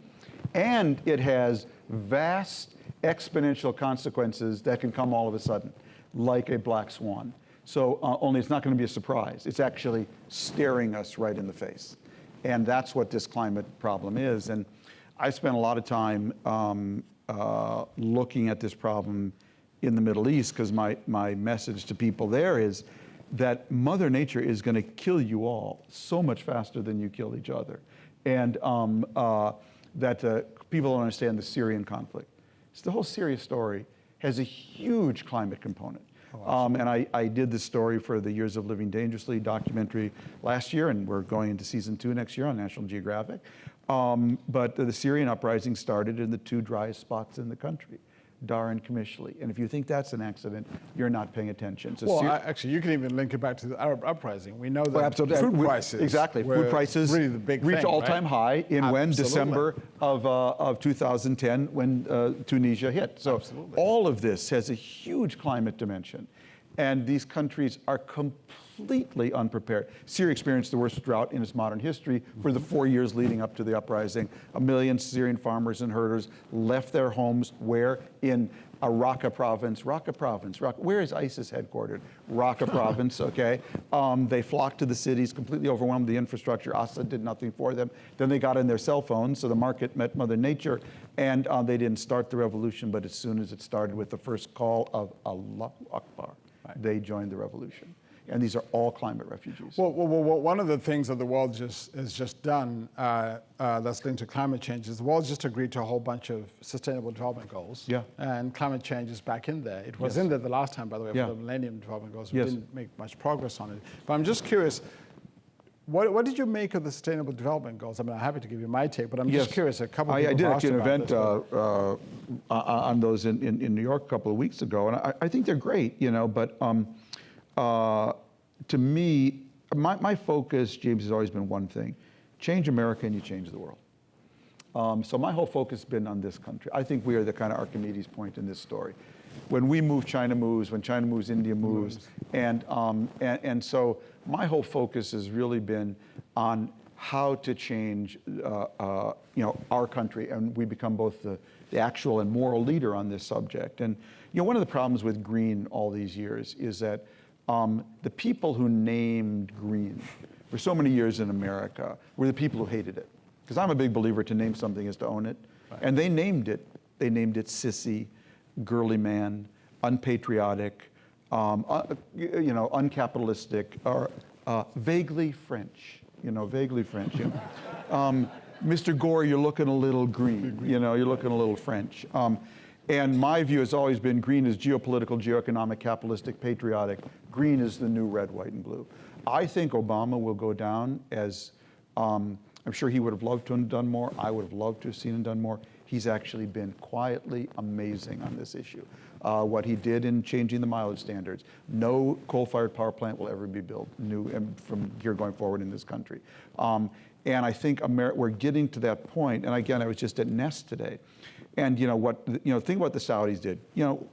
and it has vast exponential consequences that can come all of a sudden, like a black swan. So only it's not going to be a surprise. It's actually staring us right in the face, and that's what this climate problem is. And I spent a lot of time looking at this problem in the Middle East, because my message to people there is that Mother Nature is going to kill you all so much faster than you kill each other. And that people don't understand the Syrian conflict. So the whole Syria story has a huge climate component. And I did this story for the Years of Living Dangerously documentary last year, and we're going into season 2 next year on National Geographic. But the Syrian uprising started in the 2 driest spots in the country, Dar and Qamishli. And if you think that's an accident, you're not paying attention. So well, actually, you can even link it back to the Arab uprising. We know that food prices food prices really the big reached thing, all-time high in December of 2010, when Tunisia hit. So all of this has a huge climate dimension. And these countries are completely unprepared. Syria experienced the worst drought in its modern history for the 4 years leading up to the uprising. 1 million Syrian farmers and herders left their homes where? In Raqqa province. Where is ISIS headquartered? Raqqa province, okay? They flocked to the cities, completely overwhelmed the infrastructure. Assad did nothing for them. Then they got in their cell phones, so the market met Mother Nature, and they didn't start the revolution, but as soon as it started with the first call of Allahu Akbar, they joined the revolution. And these are all climate refugees. Well, one of the things that the world has just done that's linked to climate change is the world's just agreed to a whole bunch of sustainable development goals. Yeah. And climate change is back in there. It was in there the last time, by the way, for the Millennium Development Goals. We didn't make much progress on it. But I'm just curious, what did you make of the Sustainable Development Goals? I mean, I'm happy to give you my take, but I'm just curious. A couple of people I did asked actually an about event on those in New York a couple of weeks ago, and I think they're great, but to me, my focus, James, has always been one thing: change America and you change the world. So my whole focus has been on this country. I think we are the kind of Archimedes point in this story. When we move, China moves. When China moves, India moves. And so my whole focus has really been on how to change our country, and we become both the actual and moral leader on this subject. And one of the problems with green all these years is that the people who named green for so many years in America were the people who hated it. Because I'm a big believer, to name something is to own it. Right. And they named it sissy, girly man, unpatriotic, uncapitalistic, or vaguely French. Vaguely French. Mr. Gore, you're looking a little green. You're looking a little French. And my view has always been green is geopolitical, geoeconomic, capitalistic, patriotic. Green is the new red, white, and blue. I think Obama will go down as, I'm sure he would have loved to have done more. I would have loved to have seen him done more. He's actually been quietly amazing on this issue. What he did in changing the mileage standards. No coal-fired power plant will ever be built new from here going forward in this country. And I think we're getting to that point. And again, I was just at Nest today. And think what the Saudis did.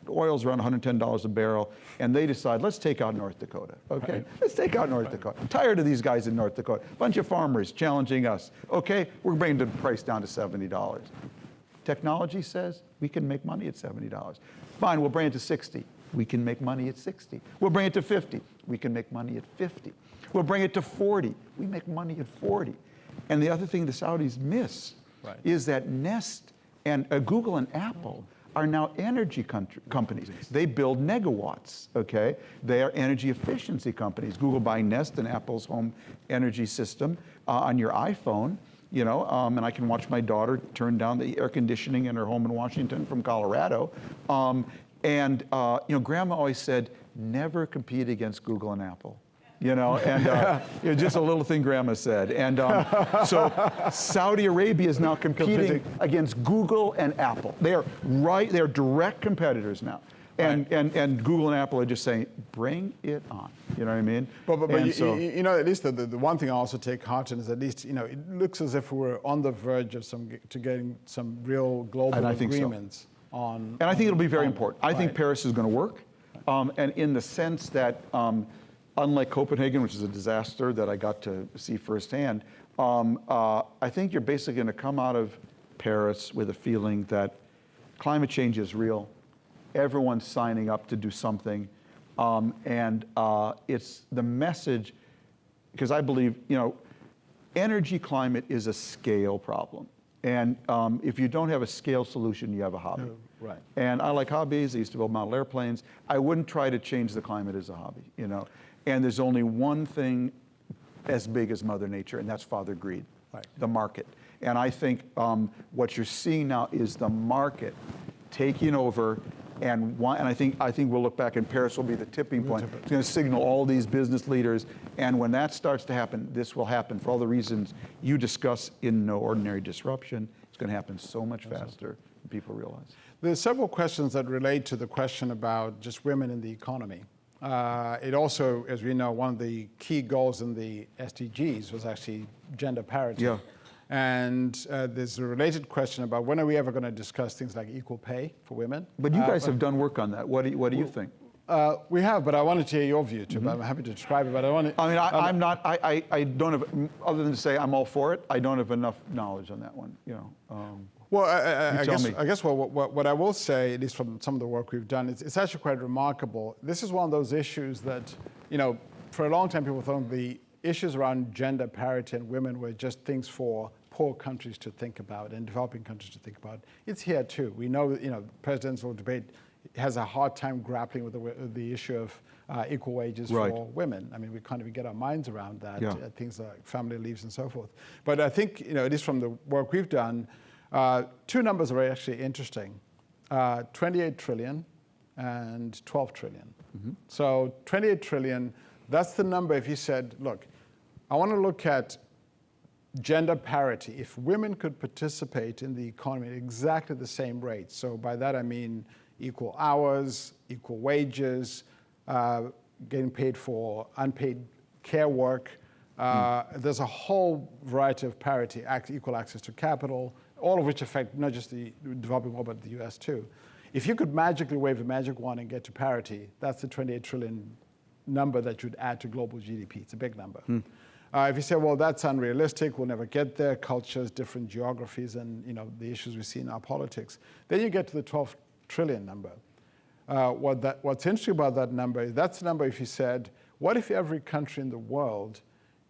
Oil's around $110 a barrel, and they decide, let's take out North Dakota, okay? Right. Let's take out North Dakota. I'm tired of these guys in North Dakota. Bunch of farmers challenging us. Okay, we're bringing the price down to $70. Technology says we can make money at $70. Fine, we'll bring it to 60. We can make money at 60. We'll bring it to 50. We can make money at 50. We'll bring it to 40. We make money at 40. And the other thing the Saudis miss is that Nest and Google and Apple are now energy companies. They build megawatts, okay? They are energy efficiency companies. Google buying Nest and Apple's home energy system on your iPhone, and I can watch my daughter turn down the air conditioning in her home in Washington from Colorado. Grandma always said, never compete against Google and Apple. Just a little thing Grandma said. And so Saudi Arabia is now competing against Google and Apple. They are direct competitors now. And Google and Apple are just saying, bring it on. You know what I mean? But at least the one thing I also take heart in is at least, it looks as if we're on the verge of getting some real global agreements on. And I think it'll be very important. I think Paris is going to work. And in the sense that, unlike Copenhagen, which is a disaster that I got to see firsthand, I think you're basically going to come out of Paris with a feeling that climate change is real. Everyone's signing up to do something. And it's the message, because I believe, energy climate is a scale problem. And if you don't have a scale solution, you have a hobby. Right. And I like hobbies. I used to build model airplanes. I wouldn't try to change the climate as a hobby, And there's only one thing as big as Mother Nature, and that's Father Greed, the market. And I think what you're seeing now is the market taking over. And I think we'll look back, and Paris will be the tipping point. It's going to signal all these business leaders. And when that starts to happen, this will happen for all the reasons you discuss in No Ordinary Disruption. It's going to happen so much faster than people realize. There's several questions that relate to the question about just women in the economy. It also, as we know, one of the key goals in the SDGs was actually gender parity. Yeah. And there's a related question about when are we ever going to discuss things like equal pay for women? But you guys have done work on that. What do you think? We have, but I wanted to hear your view too. But I'm happy to describe it. But I want to. I don't have, other than to say I'm all for it, I don't have enough knowledge on that one. Well, I guess what I will say, at least from some of the work we've done, it's actually quite remarkable. This is one of those issues that, for a long time people thought the issues around gender parity and women were just things for poor countries to think about and developing countries to think about. It's here too. We know, the presidential debate has a hard time grappling with the issue of equal wages for women. I mean, we can't even get our minds around that, things like family leaves and so forth. But I think, at least from the work we've done, two numbers are actually interesting, 28 trillion and 12 trillion. So 28 trillion, that's the number if you said, look, I want to look at gender parity. If women could participate in the economy at exactly the same rate, so by that I mean equal hours, equal wages, getting paid for unpaid care work, there's a whole variety of parity, equal access to capital, all of which affect not just the developing world, but the US too. If you could magically wave a magic wand and get to parity, that's the 28 trillion number that you'd add to global GDP. It's a big number. If you say, well, that's unrealistic, we'll never get there, cultures, different geographies, and the issues we see in our politics, then you get to the 12 trillion number. What's interesting about that number is that's the number if you said, what if every country in the world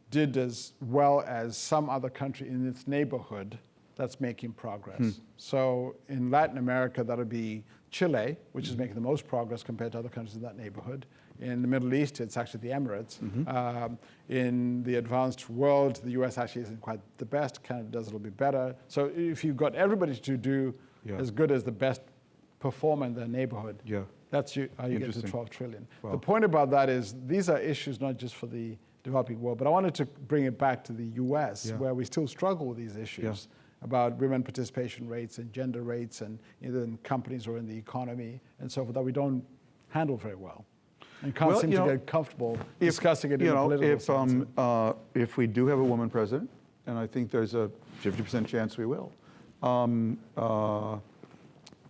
did as well as some other country in its neighborhood that's making progress? So in Latin America, that would be Chile, which is making the most progress compared to other countries in that neighborhood. In the Middle East, it's actually the Emirates. In the advanced world, the US actually isn't quite the best. Canada does a little bit better. So if you've got everybody to do as good as the best performer in their neighborhood, that's how you get to 12 trillion. Wow. The point about that is these are issues not just for the developing world, but I wanted to bring it back to the US, where we still struggle with these issues about women participation rates and gender rates, and either in companies or in the economy and so forth, that we don't handle very well. And can't seem to get comfortable discussing it in a political sense. If we do have a woman president, and I think there's a 50% chance we will,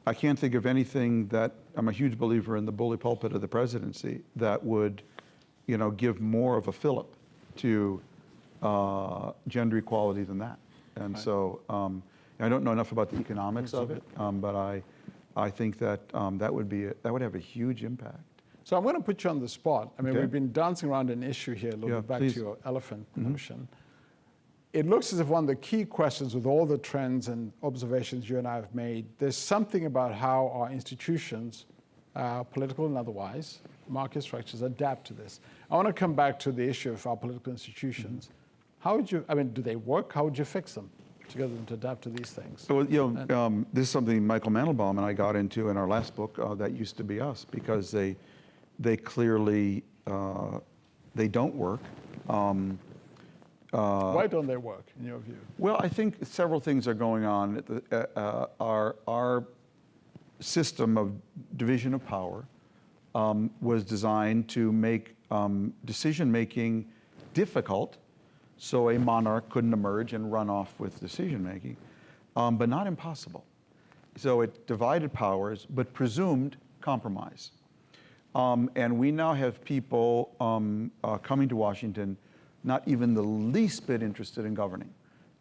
I can't think of anything that, I'm a huge believer in the bully pulpit of the presidency, that would give more of a fillip to gender equality than that. And so I don't know enough about the economics of it, but I think that that would have a huge impact. So I'm going to put you on the spot. I mean, we've been dancing around an issue here, a little bit back to your elephant notion. It looks as if one of the key questions with all the trends and observations you and I have made, there's something about how our institutions, political and otherwise, market structures adapt to this. I want to come back to the issue of our political institutions. How would you, do they work? How would you fix them to get them to adapt to these things? Well, this is something Michael Mandelbaum and I got into in our last book, That Used to Be Us, because they clearly, they don't work. Why don't they work, in your view? Well, I think several things are going on. system of division of power was designed to make decision-making difficult, so a monarch couldn't emerge and run off with decision-making, but not impossible. So it divided powers, but presumed compromise. And we now have people coming to Washington not even the least bit interested in governing,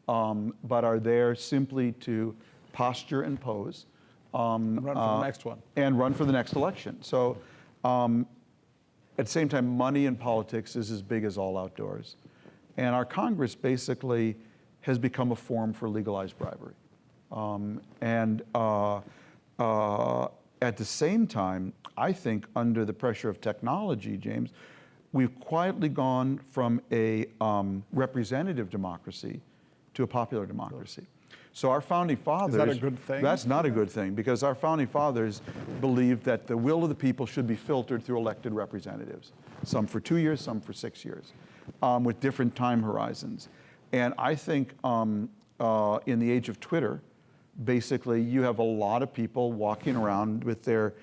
but are there simply to posture and pose. And run for the next one. And run for the next election. So at the same time, money in politics is as big as all outdoors. And our Congress basically has become a forum for legalized bribery. At the same time, I think under the pressure of technology, James, we've quietly gone from a representative democracy to a popular democracy. So our founding fathers— Is that a good thing? That's not a good thing, because our founding fathers believed that the will of the people should be filtered through elected representatives, some for 2 years, some for 6 years, with different time horizons. And I think in the age of Twitter, basically you have a lot of people walking around with their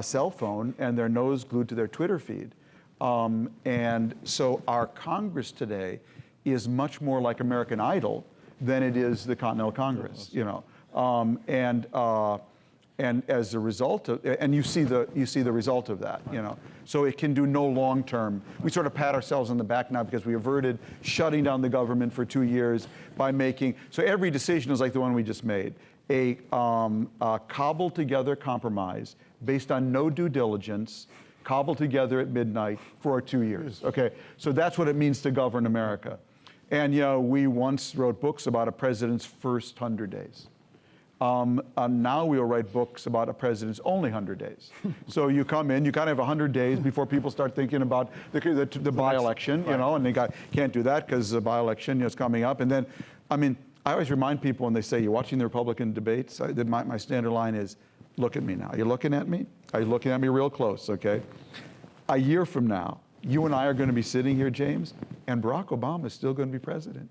cell phone and their nose glued to their Twitter feed. And so our Congress today is much more like American Idol than it is the Continental Congress, you know. And as a result of, and you see the result of that, you know. So it can do no long-term. We sort of pat ourselves on the back now because we averted shutting down the government for 2 years by making, so every decision is like the one we just made, a cobbled together compromise based on no due diligence, cobbled together at midnight for 2 years, okay? So that's what it means to govern America. And, you know, we once wrote books about a president's first 100 days. Now we'll write books about a president's only 100 days. So you come in, you kind of have 100 days before people start thinking about the by-election, you know, and they can't do that because the by-election is coming up. And then, I mean, I always remind people when they say, you're watching the Republican debates, my standard line is, look at me now. Are you looking at me? Are you looking at me real close, okay? A year from now, you and I are going to be sitting here, James, and Barack Obama is still going to be president.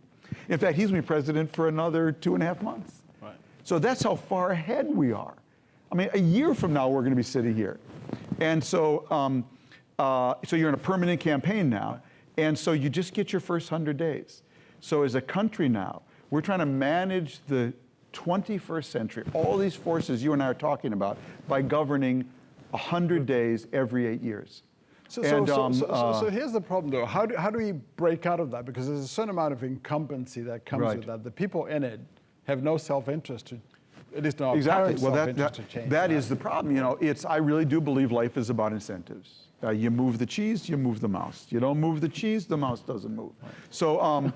In fact, he's going to be president for another 2.5 months. Right. So that's how far ahead we are. I mean, a year from now, we're going to be sitting here. And so, so you're in a permanent campaign now, and so you just get your first 100 days. So as a country now, we're trying to manage the 21st century, all these forces you and I are talking about, by governing 100 days every 8 years. So here's the problem, though. How do we break out of that? Because there's a certain amount of incumbency that comes with that. The people in it have no self-interest to, it is no apparent self-interest to change. That is the problem. You know, I really do believe life is about incentives. You move the cheese, you move the mouse. You don't move the cheese, the mouse doesn't move. Right. So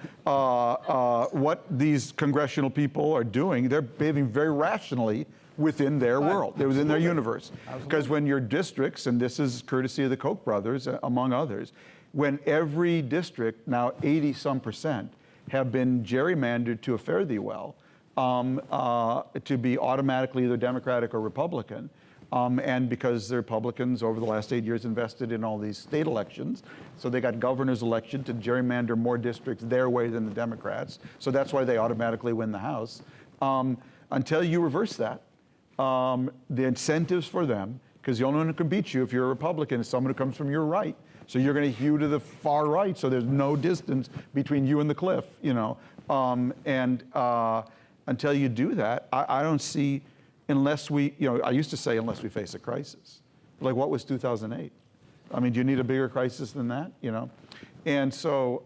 what these congressional people are doing, they're behaving very rationally within their world, within their universe. Because when your districts, and this is courtesy of the Koch brothers, among others, when every district, now 80-some%, have been gerrymandered to a fare-thee-well, to be automatically either Democratic or Republican, and because the Republicans over the last 8 years invested in all these state elections, so they got governor's election to gerrymander more districts their way than the Democrats, so that's why they automatically win the House. Until you reverse that, the incentives for them, because the only one who can beat you if you're a Republican is someone who comes from your right. So you're going to hew to the far right, so there's no distance between you and the cliff, you know. Until you do that, I don't see, unless we, you know, I used to say unless we face a crisis. Like what was 2008? I mean, do you need a bigger crisis than that, you know? And so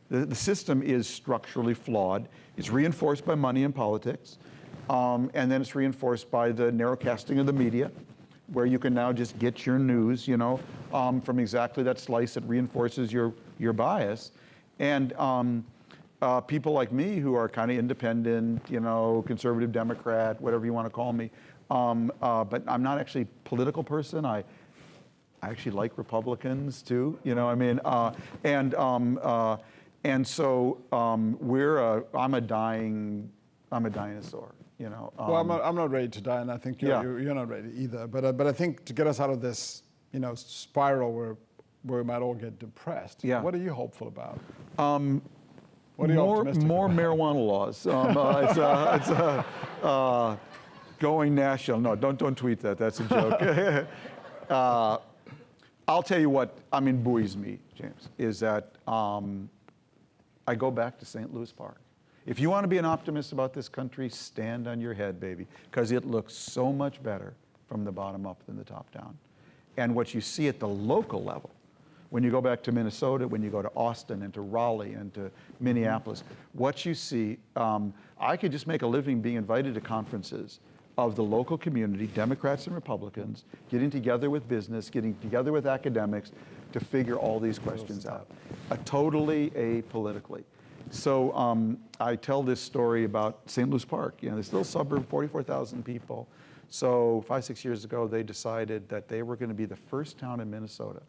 the system is structurally flawed. It's reinforced by money and politics. And then it's reinforced by the narrow casting of the media, where you can now just get your news, you know, from exactly that slice that reinforces your bias. And people like me who are kind of independent, you know, conservative Democrat, whatever you want to call me, but I'm not actually a political person. I actually like Republicans too, you know, I mean, and so I'm a dinosaur. You know, well, I'm not ready to die, and I think you're not ready either. But I think to get us out of this, you know, spiral where we might all get depressed. Yeah. What are you hopeful about? What are you optimistic about? More marijuana laws. going national. No, don't tweet that. That's a joke. I'll tell you what, buoys me, James, is that I go back to St. Louis Park. If you want to be an optimist about this country, stand on your head, baby, because it looks so much better from the bottom up than the top down. And what you see at the local level, when you go back to Minnesota, when you go to Austin and to Raleigh and to Minneapolis, what you see, I could just make a living being invited to conferences of the local community, Democrats and Republicans, getting together with business, getting together with academics to figure all these questions out, totally apolitically. So I tell this story about St. Louis Park, this little suburb, 44,000 people. So 5-6 years ago, they decided that they were going to be the first town in Minnesota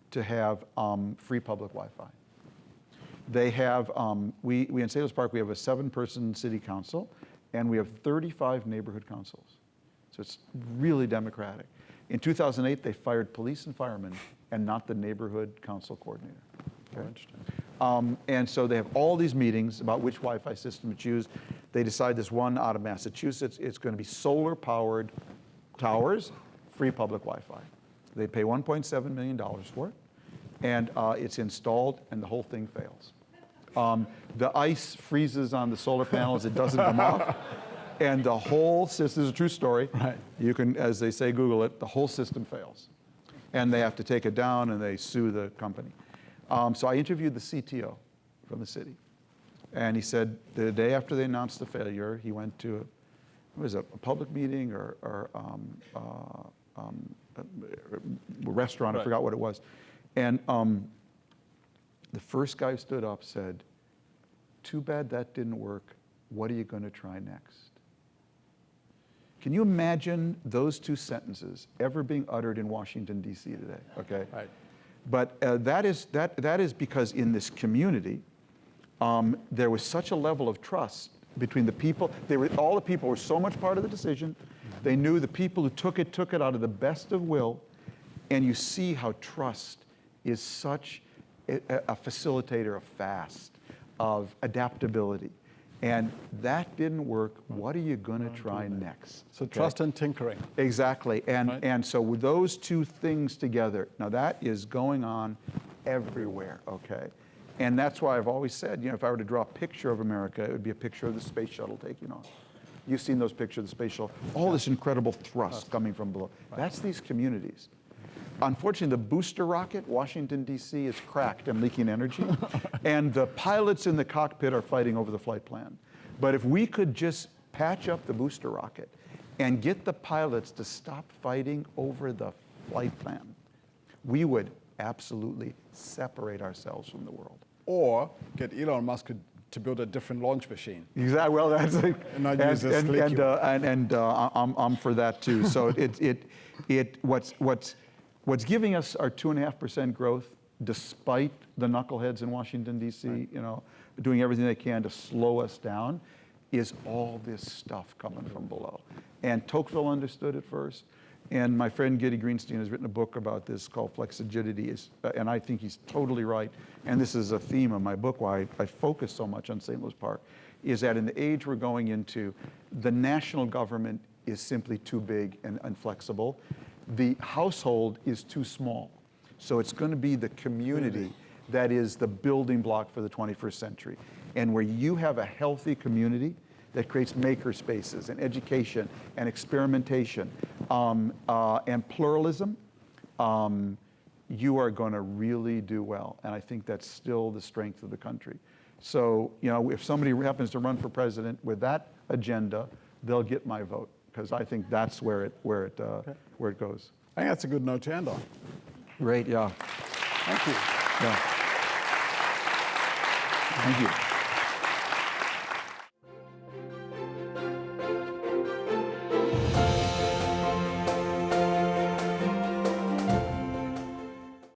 to have free public Wi-Fi. They have, we in St. Louis Park, we have a 7-person city council, and we have 35 neighborhood councils. So it's really democratic. In 2008, they fired police and firemen and not the neighborhood council coordinator. Okay? And so they have all these meetings about which Wi-Fi system to choose. They decide this one out of Massachusetts. It's going to be solar-powered towers, free public Wi-Fi. They pay $1.7 million for it, and it's installed, and the whole thing fails. The ice freezes on the solar panels, it doesn't come off, and the whole system, this is a true story, right. You can, as they say, Google it, the whole system fails. And they have to take it down and they sue the company. So I interviewed the CTO from the city, and he said the day after they announced the failure, he went to a public meeting or a restaurant, right. I forgot what it was. And the first guy who stood up said, "Too bad that didn't work. What are you going to try next?" Can you imagine those two sentences ever being uttered in Washington, D.C. today? Okay. Right. But that is because in this community, there was such a level of trust between the people. All the people were so much part of the decision. They knew the people who took it out of the best of will. And you see how trust is such a facilitator of fast, of adaptability. And that didn't work. What are you going to try next? So trust and tinkering. Exactly. And so with those two things together, now that is going on everywhere, okay? And that's why I've always said, if I were to draw a picture of America, it would be a picture of the space shuttle taking off. You've seen those pictures of the space shuttle, all this incredible thrust coming from below. Right. That's these communities. Unfortunately, the booster rocket, Washington, D.C., is cracked and leaking energy, and the pilots in the cockpit are fighting over the flight plan. But if we could just patch up the booster rocket and get the pilots to stop fighting over the flight plan, we would absolutely separate ourselves from the world. Or get Elon Musk to build a different launch machine. Exactly. Well, that's like, and I'm for that too. So what's giving us our 2.5% growth, despite the knuckleheads in Washington, D.C., right. Doing everything they can to slow us down, is all this stuff coming from below. And Tocqueville understood it first. And my friend Giddy Greenstein has written a book about this called Flexigidity, and I think he's totally right. And this is a theme of my book, why I focus so much on St. Louis Park, is that in the age we're going into, the national government is simply too big and inflexible. The household is too small. So it's going to be the community that is the building block for the 21st century. And where you have a healthy community that creates maker spaces and education and experimentation and pluralism, you are going to really do well. And I think that's still the strength of the country. So, if somebody happens to run for president with that agenda, they'll get my vote, because I think that's where it goes. I think that's a good note to end on. Great, yeah. Thank you. Yeah. Thank you.